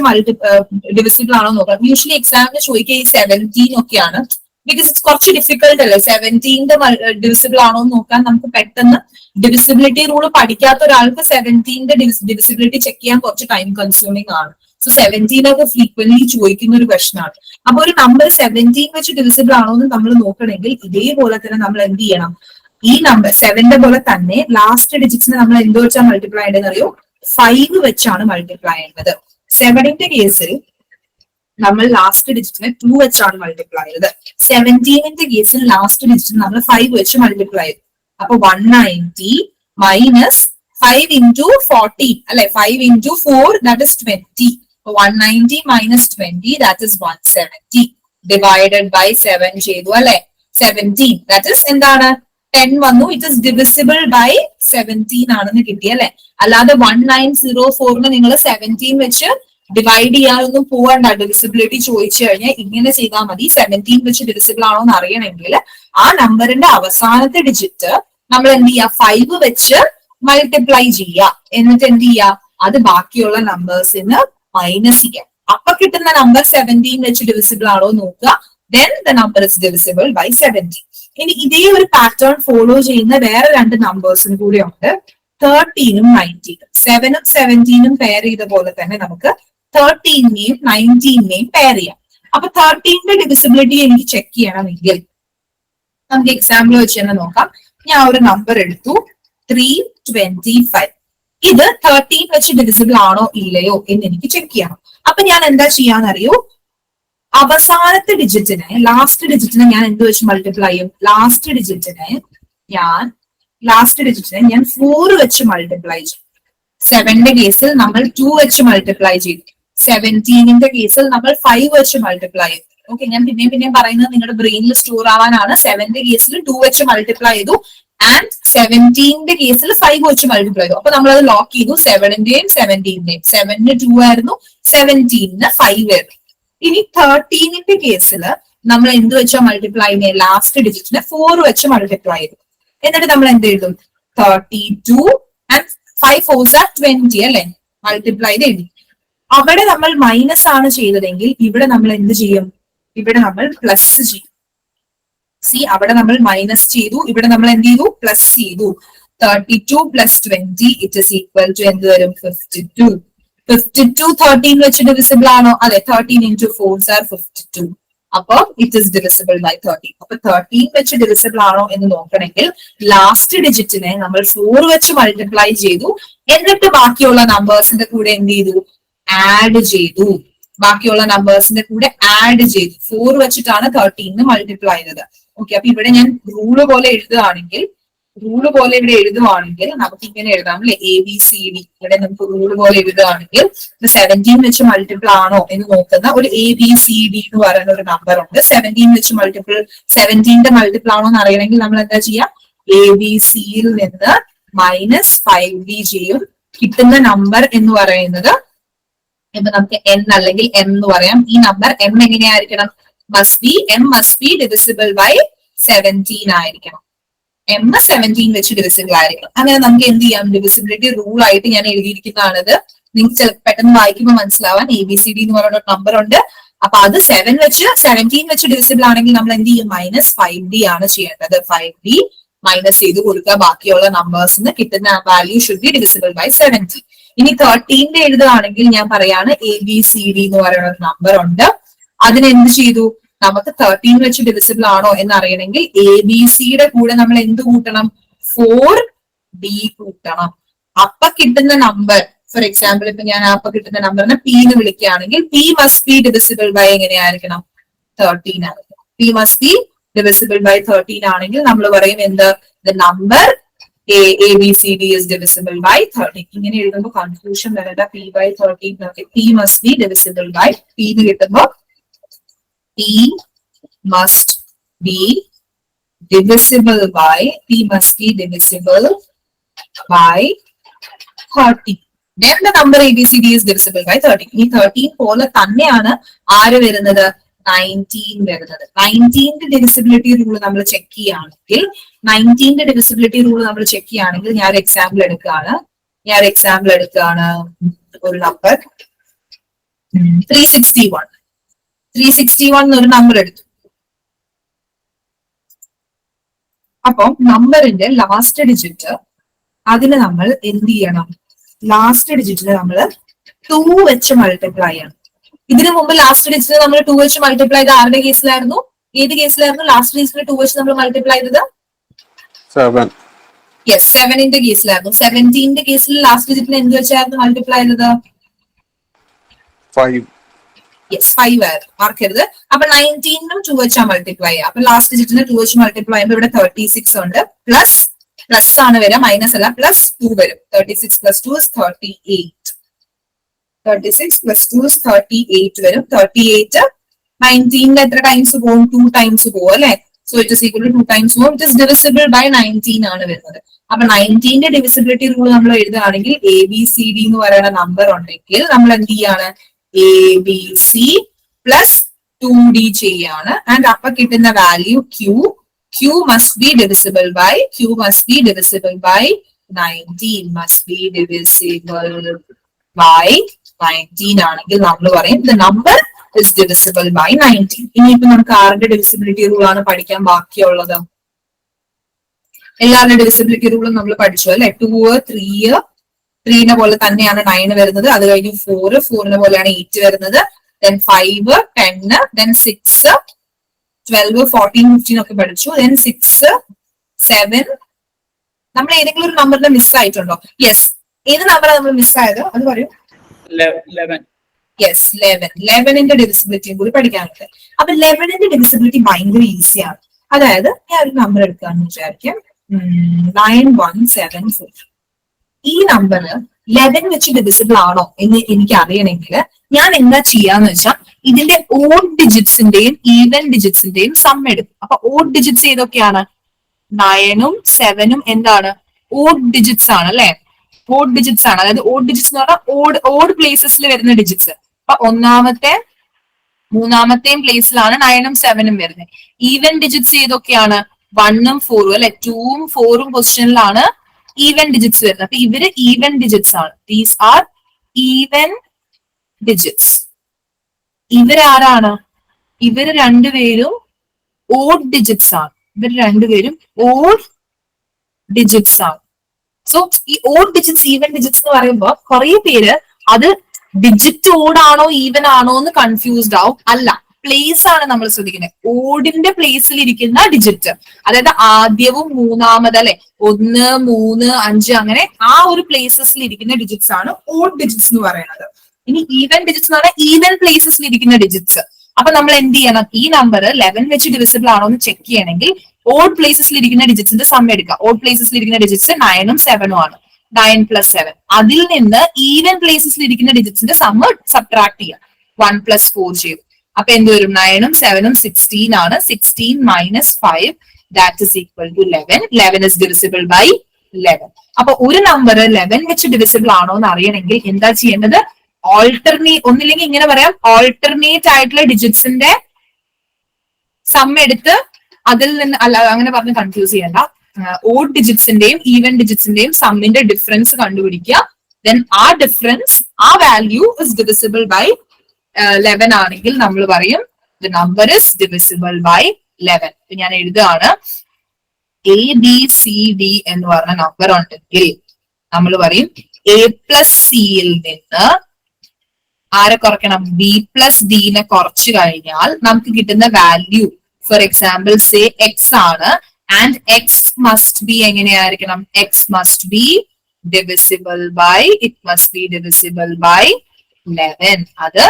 ഡിവിസിബിൾ ആണോ നോക്കാം. യൂഷ്വലി എക്സാമിന് ചോദിക്കുക ഈ 17 ഒക്കെയാണ്, ബിക്കോസ് ഇറ്റ്സ് കുറച്ച് ഡിഫിക്കൽട്ട് അല്ലേ. 17ന്റെ ഡിവിസിബിൾ ആണോ എന്ന് നോക്കാൻ നമുക്ക് പെട്ടെന്ന് ഡിവിസിബിലിറ്റി റൂൾ പഠിക്കാത്ത ഒരാൾക്ക് 17ന്റെ ഡിവിസിബിലിറ്റി ചെക്ക് ചെയ്യാൻ കുറച്ച് ടൈം കൺസ്യൂമിംഗ് ആണ്. സോ 17 ഒക്കെ ഫ്രീക്വന്റ്ലി ചോദിക്കുന്ന ഒരു ക്വസ്റ്റൻ ആണ്. അപ്പൊ ഒരു നമ്പർ 17 വെച്ച് ഡിവിസിബിൾ ആണോ എന്ന് നമ്മൾ നോക്കണമെങ്കിൽ ഇതേപോലെ തന്നെ നമ്മൾ എന്ത് ചെയ്യണം, ഈ നമ്പർ 7ന്റെ പോലെ തന്നെ ലാസ്റ്റ് ഡിജിറ്റ്സിനെ നമ്മൾ എന്ത് വെച്ചാൽ മൾട്ടിപ്ലൈ ചെയ്യേണ്ടതെന്ന് അറിയോ, 5 വെച്ചാണ് മൾട്ടിപ്ലൈ ചെയ്യേണ്ടത്. 7ന്റെ കേസിൽ നമ്മൾ ലാസ്റ്റ് ഡിജിറ്റിനെ 2 വെച്ചാണ് മൾട്ടിപ്ലൈ ചെയ്തത്. 17ന്റെ കേസിൽ ലാസ്റ്റ് ഡിജിറ്റ് നമ്മൾ 5 വെച്ച് മൾട്ടിപ്ലൈ ചെയ്തു. അപ്പൊ 190 മൈനസ് 5 into 14 അല്ലെ, 5 into 4 that is 20. 190 minus 20 that is 170 divided by 7 ചെയ്തു അല്ലെ. 17 that is എന്താണ്, 10 വന്നു. ഇറ്റ് ഇസ് ഡിവിസിബിൾ ബൈ 17 ആണെന്ന് കിട്ടി അല്ലെ. അല്ലാതെ 1904 നിങ്ങൾ 17 വെച്ച് ഡിവൈഡ് ചെയ്യാനൊന്നും പോകണ്ട. ഡിവിസിബിലിറ്റി ചോദിച്ചു കഴിഞ്ഞാൽ ഇങ്ങനെ ചെയ്താൽ മതി. 17 വെച്ച് ഡിവിസിബിൾ ആണോ എന്ന് അറിയണമെങ്കിൽ ആ നമ്പറിന്റെ അവസാനത്തെ ഡിജിറ്റ് നമ്മൾ എന്ത് ചെയ്യുക, 5 വെച്ച് മൾട്ടിപ്ലൈ ചെയ്യുക. എന്നിട്ട് എന്ത് ചെയ്യുക, അത് ബാക്കിയുള്ള നമ്പേഴ്സിന് മൈനസ് ചെയ്യാം. അപ്പൊ കിട്ടുന്ന നമ്പർ 17 വെച്ച് ഡിവിസിബിൾ ആണോ നോക്കുക. then the number is divisible by 17. ഇനി ഇതേ ഒരു പാറ്റേൺ ഫോളോ ചെയ്യുന്ന വേറെ 2 നമ്പേഴ്സും കൂടി ഉണ്ട്, 13ഉം 19ഉം. 7ഉം 17ഉം പെയർ ചെയ്ത പോലെ തന്നെ നമുക്ക് 13നെയും 19നെയും പെയർ ചെയ്യാം. അപ്പൊ 13ന്റെ ഡിവിസിബിലിറ്റി എനിക്ക് ചെക്ക് ചെയ്യണമെങ്കിൽ നമുക്ക് എക്സാമ്പിൾ വെച്ച് തന്നെ നോക്കാം. ഞാൻ ഒരു നമ്പർ എടുത്തു 325. ഇത് 13 വെച്ച് ഡിവിസിബിൾ ആണോ ഇല്ലയോ എന്ന് എനിക്ക് ചെക്ക് ചെയ്യണം. അപ്പൊ ഞാൻ എന്താ ചെയ്യാന്നറിയോ, അവസാനത്തെ ഡിജിറ്റിനെ ലാസ്റ്റ് ഡിജിറ്റിനെ ഞാൻ എന്ത് വെച്ച് മൾട്ടിപ്ലൈ ചെയ്യും, ലാസ്റ്റ് ഡിജിറ്റിനെ ഞാൻ 4 വെച്ച് മൾട്ടിപ്ലൈ ചെയ്യും. 7ന്റെ കേസിൽ നമ്മൾ 2 വെച്ച് മൾട്ടിപ്ലൈ ചെയ്തു. 17ന്റെ കേസിൽ നമ്മൾ 5 വെച്ച് മൾട്ടിപ്ലൈ ചെയ്തു. ഓക്കെ, ഞാൻ പിന്നെയും പറയുന്നത് നിങ്ങളുടെ ബ്രെയിനിൽ സ്റ്റോർ ആവാനാണ്. 7ന്റെ കേസിൽ 2 വെച്ച് മൾട്ടിപ്ലൈ ചെയ്തു ആൻഡ് 17ന്റെ കേസിൽ 5 വെച്ച് മൾട്ടിപ്ലൈ ചെയ്തു. അപ്പൊ നമ്മൾ അത് ലോക്ക് ചെയ്തു. 7ന്റെയും 17ന്റെയും. 7ന് 2 ആയിരുന്നു, 17ന് 5 ആയിരുന്നു. ഇനി 13ന്റെ കേസിൽ നമ്മൾ എന്ത് വെച്ചാൽ മൾട്ടിപ്ലൈ ചെയ്യുന്നത്, ലാസ്റ്റ് ഡിജിറ്റിനെ 4 വെച്ച് മൾട്ടിപ്ലൈ ചെയ്തു. എന്നിട്ട് നമ്മൾ എന്ത് എഴുതും, 32 ആൻഡ് 5 4s are 20 അല്ലെ, മൾട്ടിപ്ലൈ ചെയ്ത് എഴുതി. അവിടെ നമ്മൾ മൈനസ് ആണ് ചെയ്തതെങ്കിൽ ഇവിടെ നമ്മൾ എന്ത് ചെയ്യും, ഇവിടെ നമ്മൾ പ്ലസ് ചെയ്യും. സി, അവിടെ നമ്മൾ മൈനസ് ചെയ്തു, ഇവിടെ നമ്മൾ എന്ത് ചെയ്തു, പ്ലസ് ചെയ്തു. 32 plus 20 it is equal to എന്ത് വരും, 52. 52 13 വെച്ച് ഡിവിസിബിൾ ആണോ, അതെ. 13 into 4s are 52. അപ്പൊ ഇറ്റ് ഇസ് ഡിവിസിബിൾ ബൈ 13. അപ്പൊ 13 വെച്ച് ഡിവിസിബിൾ ആണോ എന്ന് നോക്കണമെങ്കിൽ ലാസ്റ്റ് ഡിജിറ്റിനെ നമ്മൾ 4 വെച്ച് മൾട്ടിപ്ലൈ ചെയ്തു. എന്നിട്ട് ബാക്കിയുള്ള നമ്പേഴ്സിന്റെ കൂടെ എന്ത് ചെയ്തു, ആഡ് ചെയ്തു. ബാക്കിയുള്ള നമ്പേഴ്സിന്റെ കൂടെ ആഡ് ചെയ്തു. 4 വെച്ചിട്ടാണ് 13 മൾട്ടിപ്ലൈ ചെയ്തത്. ഓക്കെ, അപ്പൊ ഇവിടെ ഞാൻ റൂള് പോലെ എഴുതുകയാണെങ്കിൽ നമുക്ക് ഇങ്ങനെ എഴുതാം അല്ലെ, ABCD. ഇവിടെ നമുക്ക് റൂള് പോലെ എഴുതുകയാണെങ്കിൽ 17 വെച്ച് മൾട്ടിപ്പിൾ ആണോ എന്ന് നോക്കുന്ന ഒരു ABCD എന്ന് പറയുന്ന ഒരു നമ്പർ ഉണ്ട്. 17 വെച്ച് മൾട്ടിപ്പിൾ, 17ന്റെ മൾട്ടിപ്പിൾ ആണോ എന്ന് അറിയണമെങ്കിൽ നമ്മൾ എന്താ ചെയ്യാം, ABCയിൽ നിന്ന് -5D ചെയ്യും. കിട്ടുന്ന നമ്പർ എന്ന് പറയുന്നത് ഇപ്പൊ നമുക്ക് N അല്ലെങ്കിൽ M എന്ന് പറയാം. ഈ നമ്പർ M എങ്ങനെയായിരിക്കണം, must be divisible by 17 ആയിരിക്കണം. M 17 വെച്ച് ഡിവിസിബിൾ ആയിരിക്കണം. അങ്ങനെ നമുക്ക് എന്ത് ചെയ്യാം? ഡിവിസിബിലിറ്റി റൂൾ ആയിട്ട് ഞാൻ എഴുതിയിരിക്കുന്നതാണത്. നിങ്ങൾക്ക് ചിലപ്പോൾ പെട്ടെന്ന് വായിക്കുമ്പോൾ മനസ്സിലാവാൻ ABCD എന്ന് പറയുന്ന നമ്പർ ഉണ്ട്. അപ്പൊ അത് 17 വെച്ച് ഡിവിസിബിൾ ആണെങ്കിൽ നമ്മൾ എന്ത് ചെയ്യും? -5D ആണ് ചെയ്യേണ്ടത്. 5D മൈനസ് ചെയ്ത് കൊടുക്കുക. ബാക്കിയുള്ള നമ്പേഴ്സിന് കിട്ടുന്ന value should be divisible by 17. ഇനി 13 എഴുതുകയാണെങ്കിൽ ഞാൻ പറയാണ് ABCD എന്ന് പറയുന്ന ഒരു നമ്പർ ഉണ്ട്. അതിനെന്ത് ചെയ്തു? നമുക്ക് 13 വെച്ച് ഡിവിസിബിൾ ആണോ എന്ന് അറിയണമെങ്കിൽ ABCയുടെ കൂടെ നമ്മൾ എന്ത് കൂട്ടണം? 4D കൂട്ടണം. അപ്പൊ കിട്ടുന്ന നമ്പർ, ഫോർ എക്സാമ്പിൾ ഇപ്പൊ ഞാൻ അപ്പൊ കിട്ടുന്ന നമ്പറിനെ P എന്ന് വിളിക്കുകയാണെങ്കിൽ P must be divisible by എങ്ങനെയായിരിക്കണം? 13 ആയിരിക്കണം. P must be divisible by 13 ആണെങ്കിൽ നമ്മൾ പറയും എന്ത്? The number ABCD is divisible by 13. ഇങ്ങനെ എഴുതുമ്പോൾ കൺഫ്യൂഷൻ വരണ്ട. P by 13 P must be divisible by P എന്ന് കിട്ടുമ്പോൾ P must be divisible by 30. Then the number ABCD is divisible by 30. ഈ 13 പോലെ തന്നെയാണ് ആര് വരുന്നത്? 19 വരുന്നത്. 19ന്റെ ഡിവിസിബിലിറ്റി റൂൾ നമ്മൾ ചെക്ക് ചെയ്യുകയാണെങ്കിൽ ഞാൻ ഒരു എക്സാമ്പിൾ എടുക്കുകയാണ്. ഒരു നമ്പർ 361 എന്നൊരു നമ്പർ എടുത്തു. അപ്പം നമ്പറിന്റെ ലാസ്റ്റ് ഡിജിറ്റ് അതിന് നമ്മൾ എന്ത് ചെയ്യണം? ലാസ്റ്റ് ഡിജിറ്റിന് നമ്മൾ 2 വെച്ച് മൾട്ടിപ്ലൈ ചെയ്യണം. ഇതിനു മുമ്പ് ലാസ്റ്റ് ഡിജിറ്റ് നമ്മൾ 2 വെച്ച് മൾട്ടിപ്ലൈ ചെയ്ത് ആരുടെ കേസിലായിരുന്നു? ഏത് കേസിലായിരുന്നു ലാസ്റ്റ് ഡിജിറ്റിന് 2 വെച്ച് നമ്മൾ മൾട്ടിപ്ലൈ ചെയ്തത്? 7. യെസ്, 7ന്റെ കേസിലായിരുന്നു. 17ന്റെ കേസിൽ ലാസ്റ്റ് ഡിജിറ്റിന് എന്ത് വെച്ചായിരുന്നു മൾട്ടിപ്ലൈ ചെയ്തത്? 5. യെസ്, 5 ആയിരുന്നു. മാർക്കരുത്. അപ്പൊ 19നും 2 വെച്ചാ മൾട്ടിപ്ലൈ ചെയ്യാം. അപ്പൊ ലാസ്റ്റ് ഡിജിറ്റിന് 2 വെച്ച് മൾട്ടിപ്ലൈ ചെയ്യുമ്പോൾ ഇവിടെ 36 ഉണ്ട്. പ്ലസ് ആണ് വരിക, മൈനസ് അല്ല, പ്ലസ് 2 വരും. 36 plus 2 is 38. 36 plus 2 is 38 വരും. 38 19ന്റെ എത്ര ടൈംസ് പോകും? 2 ടൈംസ് പോകും അല്ലെ? So it is equal to 2 times പോകും. ഇറ്റ് ഇസ് divisible by 19 ആണ് വരുന്നത്. അപ്പൊ 19ന്റെ ഡിവിസിബിലിറ്റി റൂൾ നമ്മൾ എഴുതുകയാണെങ്കിൽ ABCD എന്ന് പറയുന്ന നമ്പർ ഉണ്ടെങ്കിൽ നമ്മൾ എന്ത് ചെയ്യാണ്? ABC plus 2D ചെയ്യാണ്. ആൻഡ് അപ്പൊ കിട്ടുന്ന value Q must be divisible by 19 ആണെങ്കിൽ നമ്മൾ പറയും the number is divisible by 19. ഇനിയിപ്പോ നമുക്ക് ആരുടെ ഡിവിസിബിലിറ്റി റൂൾ ആണ് പഠിക്കാൻ ബാക്കിയുള്ളത്? എല്ലാവരുടെ ഡിവിസിബിലിറ്റി റൂളും നമ്മൾ പഠിച്ചു അല്ലെ? 2, 3നെ പോലെ തന്നെയാണ് 9 വരുന്നത്. അത് കഴിഞ്ഞ് 4നെ പോലെയാണ് 8 വരുന്നത്. then 5, 10, then 6, 12, 14, 15 ഒക്കെ പഠിച്ചു. then 6, 7. നമ്മൾ ഏതെങ്കിലും ഒരു നമ്പറിന്റെ മിസ് ആയിട്ടുണ്ടോ? യെസ്, ഏത് നമ്പറാണ് നമ്മൾ മിസ് ആയത്? അത് പറയൂ. 11. യെസ്, 11ന്റെ ഡിവിസിബിലിറ്റിയും കൂടി പഠിക്കാനുണ്ട്. അപ്പൊ 11ന്റെ ഡിവിസിബിലിറ്റി ഭയങ്കര ഈസിയാണ്. അതായത് ഞാൻ ഒരു നമ്പർ എടുക്കാന്ന് വിചാരിക്കാം, 9174. ഈ നമ്പർ 11 വെച്ച് ഡിവിസിബിൾ ആണോ എന്ന് എനിക്ക് അറിയണമെങ്കിൽ ഞാൻ എന്താ ചെയ്യാന്ന് വെച്ചാൽ ഇതിന്റെ ഓഡ് ഡിജിറ്റ്സിന്റെയും ഈവൻ ഡിജിറ്റ്സിന്റെയും സം എടുക്കും. അപ്പൊ ഓഡ് ഡിജിറ്റ്സ് ഏതൊക്കെയാണ്? 9ഉം 7ഉം എന്താണ്? ഓഡ് ഡിജിറ്റ്സ് ആണ് അല്ലെ? ഓഡ് ഡിജിറ്റ്സ് ആണ്. അതായത് ഓഡ് ഡിജിറ്റ്സ് എന്ന് പറഞ്ഞാൽ ഓഡ് പ്ലേസസിൽ വരുന്ന ഡിജിറ്റ്സ്. അപ്പൊ 1ാമത്തെയും 3ാമത്തെയും പ്ലേസിലാണ് 9ഉം 7ഉം വരുന്നത്. ഈവൻ ഡിജിറ്റ്സ് ഏതൊക്കെയാണ്? 1ഉം 4ഉം അല്ലെ? 2ഉം 4ഉം പൊസിഷനിലാണ് ഈവൻ ഡിജിറ്റ്സ് വരുന്നത്. അപ്പൊ ഇവര് ഈവൻ ഡിജിറ്റ്സ് ആണ്. These are even digits. ഇവരാരാണ്? ഇവര് രണ്ടുപേരും ഓഡ് ഡിജിറ്റ്സ് ആണ്. ഓഡ് ഡിജിറ്റ്സ് ആണ്. സോ ഈ ഓഡ് ഡിജിറ്റ്സ് ഈവൻ ഡിജിറ്റ്സ് എന്ന് പറയുമ്പോൾ കുറെ പേര് അത് ഡിജിറ്റ് ഓഡ് ആണോ ഈവൻ ആണോ എന്ന് കൺഫ്യൂസ്ഡ് ആവും. അല്ല, പ്ലേസ് ആണ് നമ്മൾ ശ്രദ്ധിക്കുന്നത്. ഓഡിന്റെ പ്ലേസിൽ ഇരിക്കുന്ന ഡിജിറ്റ്, അതായത് ആദ്യവും 3ാമത് അല്ലെ, 1, 3, 5 അങ്ങനെ ആ ഒരു പ്ലേസസിൽ ഇരിക്കുന്ന ഡിജിറ്റ്സ് ആണ് ഓഡ് ഡിജിറ്റ്സ് എന്ന് പറയുന്നത്. ഇനി ഈവൻ ഡിജിറ്റ്സ് എന്ന് പറഞ്ഞാൽ ഈവൻ പ്ലേസസിൽ ഇരിക്കുന്ന ഡിജിറ്റ്സ്. അപ്പൊ നമ്മൾ എന്ത് ചെയ്യണം? ഈ നമ്പർ 11 വെച്ച് ഡിവിസിബിൾ ആണോ എന്ന് ചെക്ക് ചെയ്യണമെങ്കിൽ ഓഡ് പ്ലേസസിൽ ഇരിക്കുന്ന ഡിജിറ്റ്സിന്റെ സം എടുക്കുക. ഓഡ് പ്ലേസസിൽ ഇരിക്കുന്ന ഡിജിറ്റ്സ് 9ഉം 7ഉം ആണ്. 9 plus 7. അതിൽ നിന്ന് ഈവൻ പ്ലേസസിൽ ഇരിക്കുന്ന ഡിജിറ്റ്സിന്റെ സം സബ്ട്രാക്ട് ചെയ്യാം. 1 plus 4 ചെയ്യും. അപ്പൊ എന്ത് വരും? 9ഉം 7ഉം 16 ആണ്. 16 minus 5 that is equal to 11. 11 is divisible by 11. അപ്പൊ ഒരു നമ്പർ 11 വെച്ച് ഡിവിസിബിൾ ആണോ എന്ന് അറിയണമെങ്കിൽ എന്താ ചെയ്യേണ്ടത്? ഒന്നില്ലെങ്കിൽ ഇങ്ങനെ പറയാം, ഓൾട്ടർനേറ്റ് ആയിട്ടുള്ള ഡിജിറ്റ്സിന്റെ സം എടുത്ത് അതിൽ നിന്ന് അല്ല അങ്ങനെ പറഞ്ഞ് കൺഫ്യൂസ് ചെയ്യണ്ട. ഓഡ് ഡിജിറ്റ്സിന്റെയും ഈവൻ ഡിജിറ്റ്സിന്റെയും സമ്മിന്റെ ഡിഫറൻസ് കണ്ടുപിടിക്കുക. ദെൻ ആ ഡിഫറൻസ് ആ വാല്യൂ ഇസ് ഡിവിസിബിൾ ബൈ 11 ആണെങ്കിൽ നമ്മൾ പറയും the number is divisible by 11. ഞാൻ എഴുതുകയാണ് എ ബി സി ഡി എന്ന് പറഞ്ഞ നമ്പർ ഉണ്ടെങ്കിൽ നമ്മൾ പറയും എ പ്ലസ് സിയിൽ നിന്ന് ആരെ കുറയ്ക്കണം, ബി പ്ലസ് ഡിനെ കുറച്ചു കഴിഞ്ഞാൽ നമുക്ക് കിട്ടുന്ന value for example say x ആണ്. ആൻഡ് എക്സ് മസ്റ്റ് ബി എങ്ങനെയായിരിക്കണം, x must be divisible by, it must be divisible by 11. അത്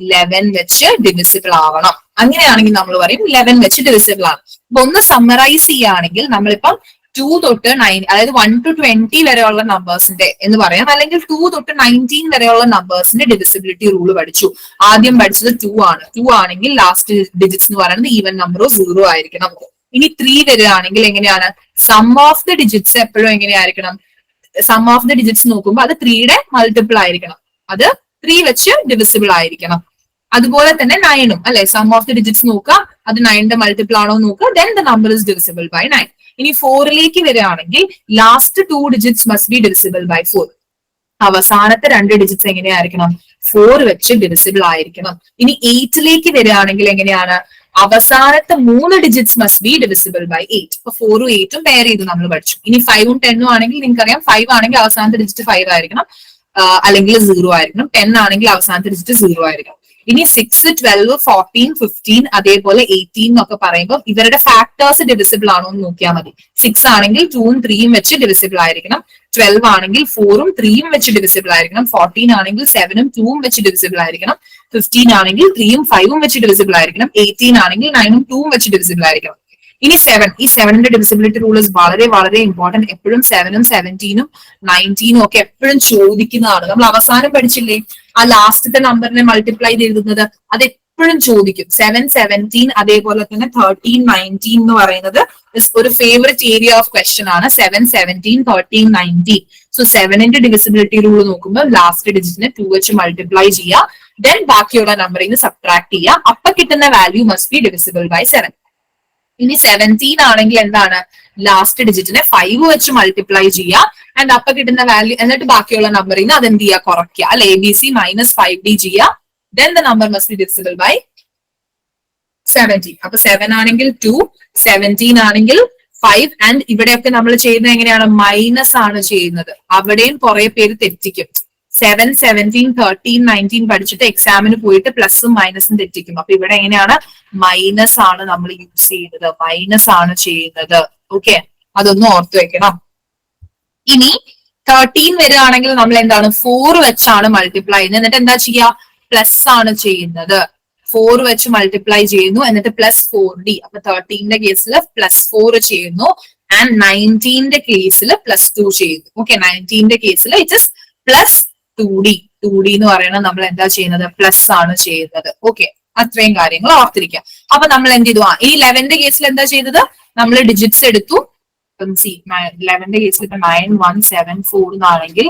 11 വെച്ച് ഡിവിസിബിൾ ആവണം. അങ്ങനെയാണെങ്കിൽ നമ്മൾ പറയും 11 വെച്ച് ഡിവിസിബിൾ ആണ്. അപ്പൊ ഒന്ന് സമ്മറൈസ് ചെയ്യുകയാണെങ്കിൽ നമ്മളിപ്പം 2 തൊട്ട് 9, അതായത് 1 to 20 വരെയുള്ള നമ്പേഴ്സിന്റെ എന്ന് പറയാം, അല്ലെങ്കിൽ 2 തൊട്ട് 19 വരെയുള്ള നമ്പേഴ്സിന്റെ ഡിവിസിബിലിറ്റി റൂൾ പഠിച്ചു. ആദ്യം പഠിച്ചത് 2 ആണ്. 2 ആണെങ്കിൽ ലാസ്റ്റ് ഡിജിറ്റ്സ് എന്ന് പറയുന്നത് ഈവൻ നമ്പറോ 0 ആയിരിക്കണം. ഇനി 3 വരികയാണെങ്കിൽ എങ്ങനെയാണ്, സം ഓഫ് ദി ഡിജിറ്റ്സ് എപ്പോഴും എങ്ങനെയായിരിക്കണം, സം ഓഫ് ദി ഡിജിറ്റ്സ് നോക്കുമ്പോൾ അത് 3യുടെ മൾട്ടിപ്പിൾ ആയിരിക്കണം, അത് 3 വെച്ച് ഡിവിസിബിൾ ആയിരിക്കണം. അതുപോലെ തന്നെ 9ഉം അല്ലെ, സം ഓഫ് ദി ഡിജിറ്റ്സ് നോക്കുക, അത് 9ന്റെ മൾട്ടിപ്പിൾ ആണോ നോക്കുക, then the number is divisible by 9. ഇനി 4ലേക്ക് വരികയാണെങ്കിൽ last 2 digits must be divisible by 4. അവസാനത്തെ 2 ഡിജിറ്റ്സ് എങ്ങനെയായിരിക്കണം, 4 വെച്ച് ഡിവിസിബിൾ ആയിരിക്കണം. ഇനി 8ലേക്ക് വരികയാണെങ്കിൽ എങ്ങനെയാണ്, അവസാനത്തെ 3 digits must be divisible by 8. അപ്പൊ 4ഉം 8ഉം പെയർ ചെയ്ത് നമ്മൾ പഠിച്ചു. ഇനി 5ഉം 10ഉം ആണെങ്കിൽ നിങ്ങൾക്കറിയാം 5 ആണെങ്കിൽ അവസാനത്തെ ഡിജിറ്റ് 5 ആയിരിക്കണം, അല്ലെങ്കിൽ 0 ആയിരിക്കണം. 10 ആണെങ്കിൽ അവസാനത്തെ ഡിജിറ്റ് 0 ആയിരിക്കണം. ഇനി 6, 12, 14, 15 അതേപോലെ 18 എന്നൊക്കെ പറയുമ്പോൾ ഇവരുടെ ഫാക്ടേഴ്സ് ഡിവിസിബിൾ ആണോ എന്ന് നോക്കിയാൽ മതി. 6 ആണെങ്കിൽ 2ഉം 3ഉം വെച്ച് ഡിവിസിബിൾ ആയിരിക്കണം. 12 ആണെങ്കിൽ 4ഉം 3ഉം വെച്ച് ഡിവിസിബിൾ ആയിരിക്കണം. 14 ആണെങ്കിൽ 7ഉം 2ഉം വെച്ച് ഡിവിസിബിൾ ആയിരിക്കണം. 15 ആണെങ്കിൽ 3ഉം 5ഉം വെച്ച് ഡിവിസിബിൾ ആയിരിക്കണം. 18 ആണെങ്കിൽ 9ഉം 2ഉം വെച്ച് ഡിവിസിബിൾ ആയിരിക്കണം. ഇനി 7, ഈ 7ന്റെ ഡിവിസിബിലിറ്റി റൂൾസ് വളരെ വളരെ ഇമ്പോർട്ടന്റ്. എപ്പോഴും 7ഉം 17ഉം 19ഉം ഒക്കെ എപ്പോഴും ചോദിക്കുന്നതാണ്. നമ്മൾ അവസാനം പഠിച്ചില്ലേ ആ ലാസ്റ്റത്തെ നമ്പറിനെ മൾട്ടിപ്ലൈ ചെയ്തെഴുതുന്നത്, അത് എപ്പോഴും ചോദിക്കും. 7, 17 അതേപോലെ തന്നെ 13, 19 എന്ന് പറയുന്നത് ഒരു ഫേവറേറ്റ് ഏരിയ ഓഫ് ക്വസ്റ്റ്യൻ ആണ്. 7, 17, 13, 19. സോ 7ന്റെ ഡിവിസിബിലിറ്റി റൂൾ നോക്കുമ്പോൾ ലാസ്റ്റ് ഡിജിറ്റിനെ 2 വെച്ച് മൾട്ടിപ്ലൈ ചെയ്യുക, ദെൻ ബാക്കിയുള്ള നമ്പറിൽ നിന്ന് സബ്ട്രാക്ട് ചെയ്യുക. അപ്പൊ കിട്ടുന്ന value must be divisible by 7. ഇനി 17 ആണെങ്കിൽ എന്താണ്, ലാസ്റ്റ് ഡിജിറ്റിനെ 5 വെച്ച് മൾട്ടിപ്ലൈ ചെയ്യുക, ആൻഡ് അപ്പൊ കിട്ടുന്ന വാല്യൂ, എന്നിട്ട് ബാക്കിയുള്ള നമ്പറിൽ നിന്ന് അതെന്ത് ചെയ്യുക, കുറയ്ക്കുക. അല്ലെ, ABC മൈനസ് 5D ചെയ്യുക, then the number must be divisible by 17. അപ്പൊ 7 ആണെങ്കിൽ 2, 17 ആണെങ്കിൽ 5, ആൻഡ് ഇവിടെയൊക്കെ നമ്മൾ ചെയ്യുന്നത് എങ്ങനെയാണ്, മൈനസ് ആണ് ചെയ്യുന്നത്. അവിടെയും കുറെ പേര് തെറ്റിക്കും. 7, 17, 13, 19 പഠിച്ചിട്ട് എക്സാമിന് പോയിട്ട് പ്ലസും മൈനസും തെറ്റിക്കും. അപ്പൊ ഇവിടെ എങ്ങനെയാണ്, മൈനസ് ആണ് നമ്മൾ യൂസ് ചെയ്യുന്നത്, മൈനസ് ആണ് ചെയ്യുന്നത്. ഓക്കെ, അതൊന്നും ഓർത്തു വെക്കണം. ഇനി 13 വരികയാണെങ്കിൽ നമ്മൾ എന്താണ്, 4 വെച്ചാണ് മൾട്ടിപ്ലൈ ചെയ്യുന്നത്. എന്നിട്ട് എന്താ ചെയ്യുക, പ്ലസ് ആണ് ചെയ്യുന്നത്. 4 വെച്ച് മൾട്ടിപ്ലൈ ചെയ്യുന്നു, എന്നിട്ട് പ്ലസ് 4D. അപ്പൊ 13ന്റെ കേസിൽ പ്ലസ് 4 ചെയ്യുന്നു, ആൻഡ് 19ന്റെ കേസിൽ പ്ലസ് 2 ചെയ്യുന്നു. ഓക്കെ, 19ന്റെ കേസിൽ it is plus 2D. 2D എന്ന് പറയുന്നത് നമ്മൾ എന്താ ചെയ്യുന്നത്, പ്ലസ് ആണ് ചെയ്യുന്നത്. ഓക്കെ, അത്രയും കാര്യങ്ങൾ ഓർത്തിരിക്കാം. അപ്പൊ നമ്മൾ എന്ത് ചെയ്തു, ഈ 11ന്റെ കേസിൽ എന്താ ചെയ്തത്, നമ്മൾ ഡിജിറ്റ്സ് എടുത്തു. 11ന്റെ കേസിൽ ഇപ്പൊ 9174 എന്നാണെങ്കിൽ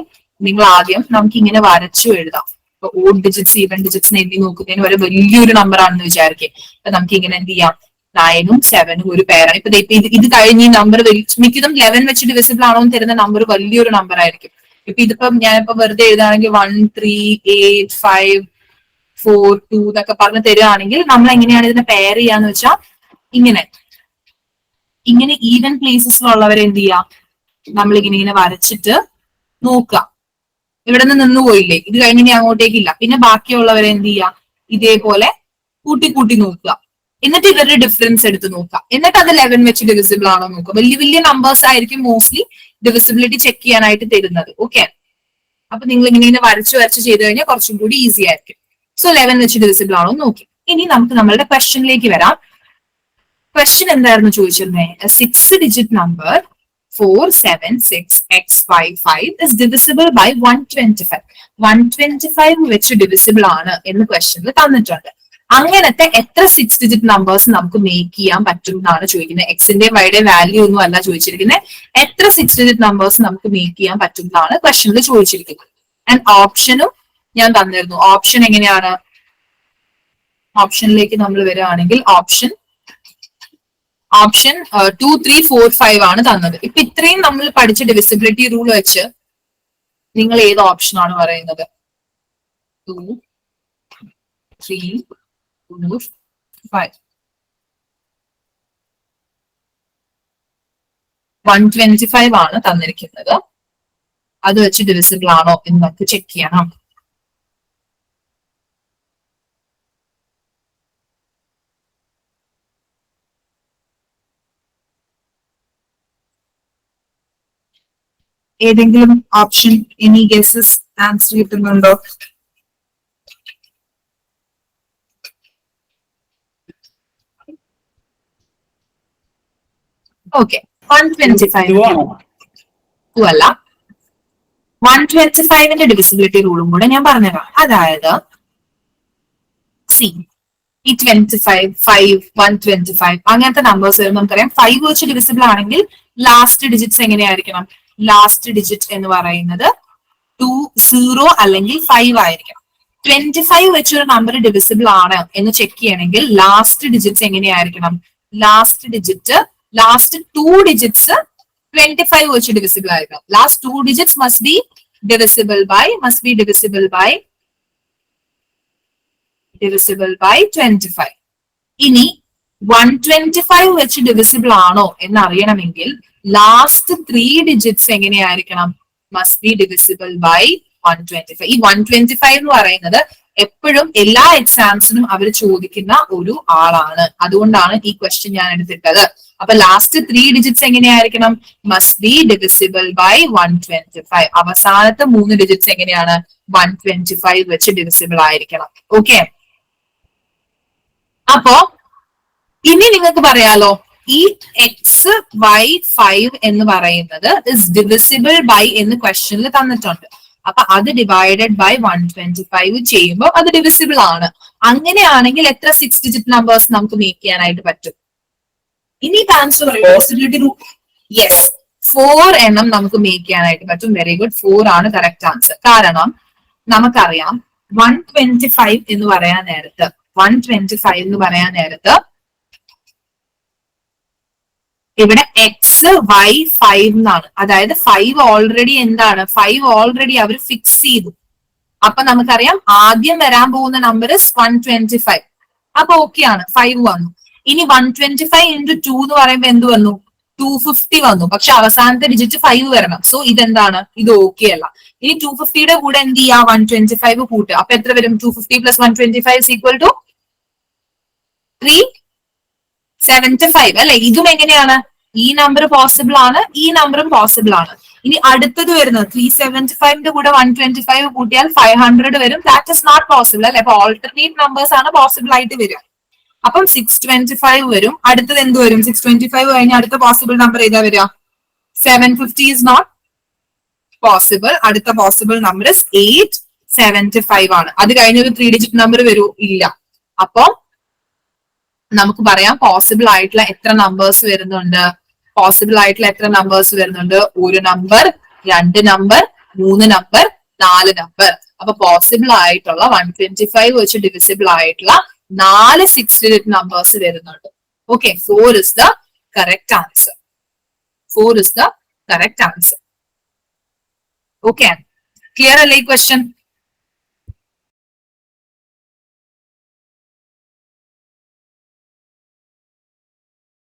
നിങ്ങൾ ആദ്യം നമുക്ക് ഇങ്ങനെ വരച്ചു എഴുതാം. ഇപ്പൊ ഓഡ് ഡിജിറ്റ്സ് ഈവൻ ഡിജിറ്റ്സിനെ എണ്ണി നോക്കുന്നതിന് വരെ വലിയൊരു നമ്പർ ആണെന്ന് വിചാരിക്കേ. അപ്പൊ നമുക്ക് ഇങ്ങനെ എന്ത് ചെയ്യാം, 9ഉം 7ഉം ഒരു പേരാണ്. ഇപ്പൊ ഇത് കഴിഞ്ഞ് ഈ നമ്പർ മിക്കതും 11 വെച്ച് ഡിവിസിബിൾ ആണോ എന്ന് തരുന്ന നമ്പർ വലിയൊരു നമ്പർ ആയിരിക്കും. ഇപ്പൊ ഇതിപ്പം ഞാനിപ്പോ വെറുതെ എഴുതുകയാണെങ്കിൽ 1, 3, 8, 5, 4, 2 എന്നൊക്കെ പറഞ്ഞ് തരികയാണെങ്കിൽ നമ്മൾ എങ്ങനെയാണ് ഇതിനെ പെയർ ചെയ്യാന്ന് വെച്ചാൽ ഇങ്ങനെ ഈവൻ പ്ലേസസിലുള്ളവരെ എന്ത് ചെയ്യാം, നമ്മൾ ഇങ്ങനെ വരച്ചിട്ട് നോക്കുക. ഇവിടെ നിന്ന് പോയില്ലേ, ഇത് കഴിഞ്ഞ് ഇനി അങ്ങോട്ടേക്കില്ല. പിന്നെ ബാക്കിയുള്ളവരെ എന്ത് ചെയ്യാം, ഇതേപോലെ കൂട്ടി കൂട്ടി നോക്കുക. എന്നിട്ട് ഇവരുടെ ഡിഫറൻസ് എടുത്ത് നോക്കുക. എന്നിട്ട് അത് 11 വെച്ച് ഡിവിസിബിൾ ആണോ നോക്കുക. വലിയ വലിയ നമ്പേഴ്സ് ആയിരിക്കും മോസ്റ്റ്ലി ഡിവിസിബിലിറ്റി ചെക്ക് ചെയ്യാനായിട്ട് തരുന്നത്. ഓക്കെ, അപ്പൊ നിങ്ങൾ ഇങ്ങനെ വരച്ച് ചെയ്ത് കഴിഞ്ഞാൽ കുറച്ചും കൂടി ഈസി ആയിരിക്കും. സോ 11 വെച്ച് ഡിവിസിബിൾ ആണോ നോക്കി. ഇനി നമുക്ക് നമ്മളുടെ ക്വസ്റ്റ്യനിലേക്ക് വരാം. ക്വസ്റ്റ്യൻ എന്തായിരുന്നു ചോദിച്ചിരുന്നത്, 6 digit number 476x55 is divisible by 125. 125 വെച്ച് ഡിവിസിബിൾ ആണ് എന്ന് ക്വസ്റ്റ്യനിൽ തന്നിട്ടുണ്ട്. അങ്ങനത്തെ എത്ര 6 ഡിജിറ്റ് നമ്പേഴ്സ് നമുക്ക് മേക്ക് ചെയ്യാൻ പറ്റും എന്നാണ് ചോദിക്കുന്നത്. എക്സിന്റെ വൈയുടെ വാല്യൂ ഒന്നും അല്ല ചോദിച്ചിരിക്കുന്നത്, എത്ര 6 ഡിജിറ്റ് നമ്പേഴ്സ് നമുക്ക് മേക്ക് ചെയ്യാൻ പറ്റും എന്നാണ് ക്വസ്റ്റ്യനിൽ ചോദിച്ചിരിക്കുന്നത്. ആൻഡ് ഓപ്ഷനും ഞാൻ തന്നിരുന്നു. ഓപ്ഷൻ എങ്ങനെയാണ്, ഓപ്ഷനിലേക്ക് നമ്മൾ വരികയാണെങ്കിൽ ഓപ്ഷൻ ഓപ്ഷൻ 2, 3, 4, 5 ആണ് തന്നത്. ഇപ്പൊ ഇത്രയും നമ്മൾ പഠിച്ച ഡിവിസിബിലിറ്റി റൂൾ വെച്ച് നിങ്ങൾ ഏത് ഓപ്ഷൻ ആണ് പറയുന്നത്? 2, 3, 4, 5. 125 ആണ് തന്നിരിക്കുന്നത്. അത് വെച്ച് ഡിവിസിബിൾ ആണോ എന്ന് നമുക്ക് ചെക്ക് ചെയ്യണം. ഏതെങ്കിലും ഓപ്ഷൻ, എനി ഗെസസ്, ആൻസർ കിട്ടുന്നുണ്ടോ? ഓക്കെ, 125 അല്ല, 125ന്റെ ഡിവിസിബിലിറ്റി റൂളും കൂടെ ഞാൻ പറഞ്ഞുതരാം. അതായത് സി, ഈ 25, 5, 125 അങ്ങനത്തെ നമ്പേഴ്സ് വരുമ്പോൾ നമുക്കറിയാം 5 വെച്ച് ഡിവിസിബിൾ ആണെങ്കിൽ ലാസ്റ്റ് ഡിജിറ്റ്സ് എങ്ങനെയായിരിക്കണം? ലാസ്റ്റ് ഡിജിറ്റ് എന്ന് പറയുന്നത് 2, 0 അല്ലെങ്കിൽ 5 ആയിരിക്കണം. 25 വെച്ചൊരു നമ്പർ ഡിവിസിബിൾ ആണ് എന്ന് ചെക്ക് ചെയ്യണമെങ്കിൽ ലാസ്റ്റ് ഡിജിറ്റ്സ് എങ്ങനെയായിരിക്കണം? ലാസ്റ്റ് ഡിജിറ്റ്, ലാസ്റ്റ് 2 ഡിജിറ്റ്സ് 25 വെച്ച് ഡിവിസിബിൾ ആയിരിക്കണം. Last 2 digits must be divisible by 25. ഇനി 125 വെച്ച് ഡിവിസിബിൾ ആണോ എന്ന് അറിയണമെങ്കിൽ ലാസ്റ്റ് 3 ഡിജിറ്റ്സ് എങ്ങനെയായിരിക്കണം? Must be divisible by 125. ഈ 125 എന്ന് പറയുന്നത് എപ്പോഴും എല്ലാ എക്സാംസിനും അവർ ചോദിക്കുന്ന ഒരു ആളാണ്. അതുകൊണ്ടാണ് ഈ ക്വസ്റ്റ്യൻ ഞാൻ എടുത്തിട്ടത്. അപ്പൊ ലാസ്റ്റ് 3 ഡിജിറ്റ്സ് എങ്ങനെയായിരിക്കണം? Must be divisible by 125. അവസാനത്തെ 3 ഡിജിറ്റ്സ് എങ്ങനെയാണ്? 125 വെച്ച് ഡിവിസിബിൾ ആയിരിക്കണം. ഓക്കെ, അപ്പോ ഇനി നിങ്ങൾക്ക് പറയാലോ, ഈ x/5 എന്ന് പറയുന്നത് ഇസ് ഡിവിസിബിൾ ബൈ എന്ന് ക്വസ്റ്റ്യനിൽ തന്നിട്ടുണ്ട്. അപ്പൊ അത് ഡിവൈഡഡ് ബൈ 125 ചെയ്യുമ്പോൾ അത് ഡിവിസിബിൾ ആണ്. അങ്ങനെയാണെങ്കിൽ എത്ര 6 ഡിജിറ്റ് നമ്പേഴ്സ് നമുക്ക് മേക്ക് ചെയ്യാനായിട്ട് പറ്റും? ഇനി ആൻസർ പോസിബിലിറ്റി റൂൾ. യെസ്, 4 എണ്ണം നമുക്ക് മേക്ക് ചെയ്യാനായിട്ട് പറ്റും. വെരി ഗുഡ്, 4 ആണ് കറക്റ്റ് ആൻസർ. കാരണം നമുക്കറിയാം 125 എന്ന് പറയാൻ നേരത്ത് ഇവിടെ x/5 എന്നാണ്. അതായത് 5 ഓൾറെഡി എന്താണ്? 5 ഓൾറെഡി അവർ ഫിക്സ് ചെയ്തു. അപ്പൊ നമുക്കറിയാം ആദ്യം വരാൻ പോകുന്ന നമ്പർ 125. അപ്പൊ ഓക്കെ ആണ്, 5 വന്നു. ഇനി 125 into 2 എന്ന് പറയുമ്പോൾ എന്ത് വന്നു? 250 വന്നു. പക്ഷെ അവസാനത്തെ ഡിജിറ്റ് 5 വരണം. സോ ഇതെന്താണ്? ഇത് ഓക്കെ അല്ല. ഇനി 250യുടെ കൂടെ എന്ത് ചെയ്യാ? 125 കൂട്ടുക. അപ്പൊ എത്ര വരും? 250 plus 125 is equal to 375 അല്ലെ? ഇതും എങ്ങനെയാണ്? ഈ നമ്പർ പോസിബിൾ ആണ്, ഈ നമ്പറും പോസിബിൾ ആണ്. ഇനി അടുത്തത് വരുന്നത് 375ന്റെ കൂടെ 125 കൂട്ടിയാൽ 500 വരും. ദാറ്റ് ഇസ് നോട്ട് പോസിബിൾ അല്ലെ? അപ്പൊ ഓൾട്ടർനേറ്റ് നമ്പേഴ്സ് ആണ് പോസിബിൾ ആയിട്ട് വരിക. അപ്പം 625 വരും. അടുത്തത് എന്ത് വരും? 625 കഴിഞ്ഞ അടുത്ത പോസിബിൾ നമ്പർ ഏതാ വരിക? 750 is not possible. അടുത്ത പോസിബിൾ നമ്പർ 875 ആണ്. അത് കഴിഞ്ഞൊരു 3 ഡിജിറ്റ് നമ്പർ വരൂ? ഇല്ല. അപ്പൊ നമുക്ക് പറയാം പോസിബിൾ ആയിട്ടുള്ള എത്ര നമ്പേഴ്സ് വരുന്നുണ്ട്? ഒരു നമ്പർ, 2 നമ്പർ, 3 നമ്പർ, 4 നമ്പർ. അപ്പൊ പോസിബിൾ ആയിട്ടുള്ള 125 വെച്ച് ഡിവിസിബിൾ ആയിട്ടുള്ള 4 6 ഡിജിറ്റ് നമ്പേഴ്സ് വരുന്നുണ്ട്. Okay, 4 is the correct answer. Okay, clear അല്ലേ ഈ ക്വസ്റ്റ്യൻ?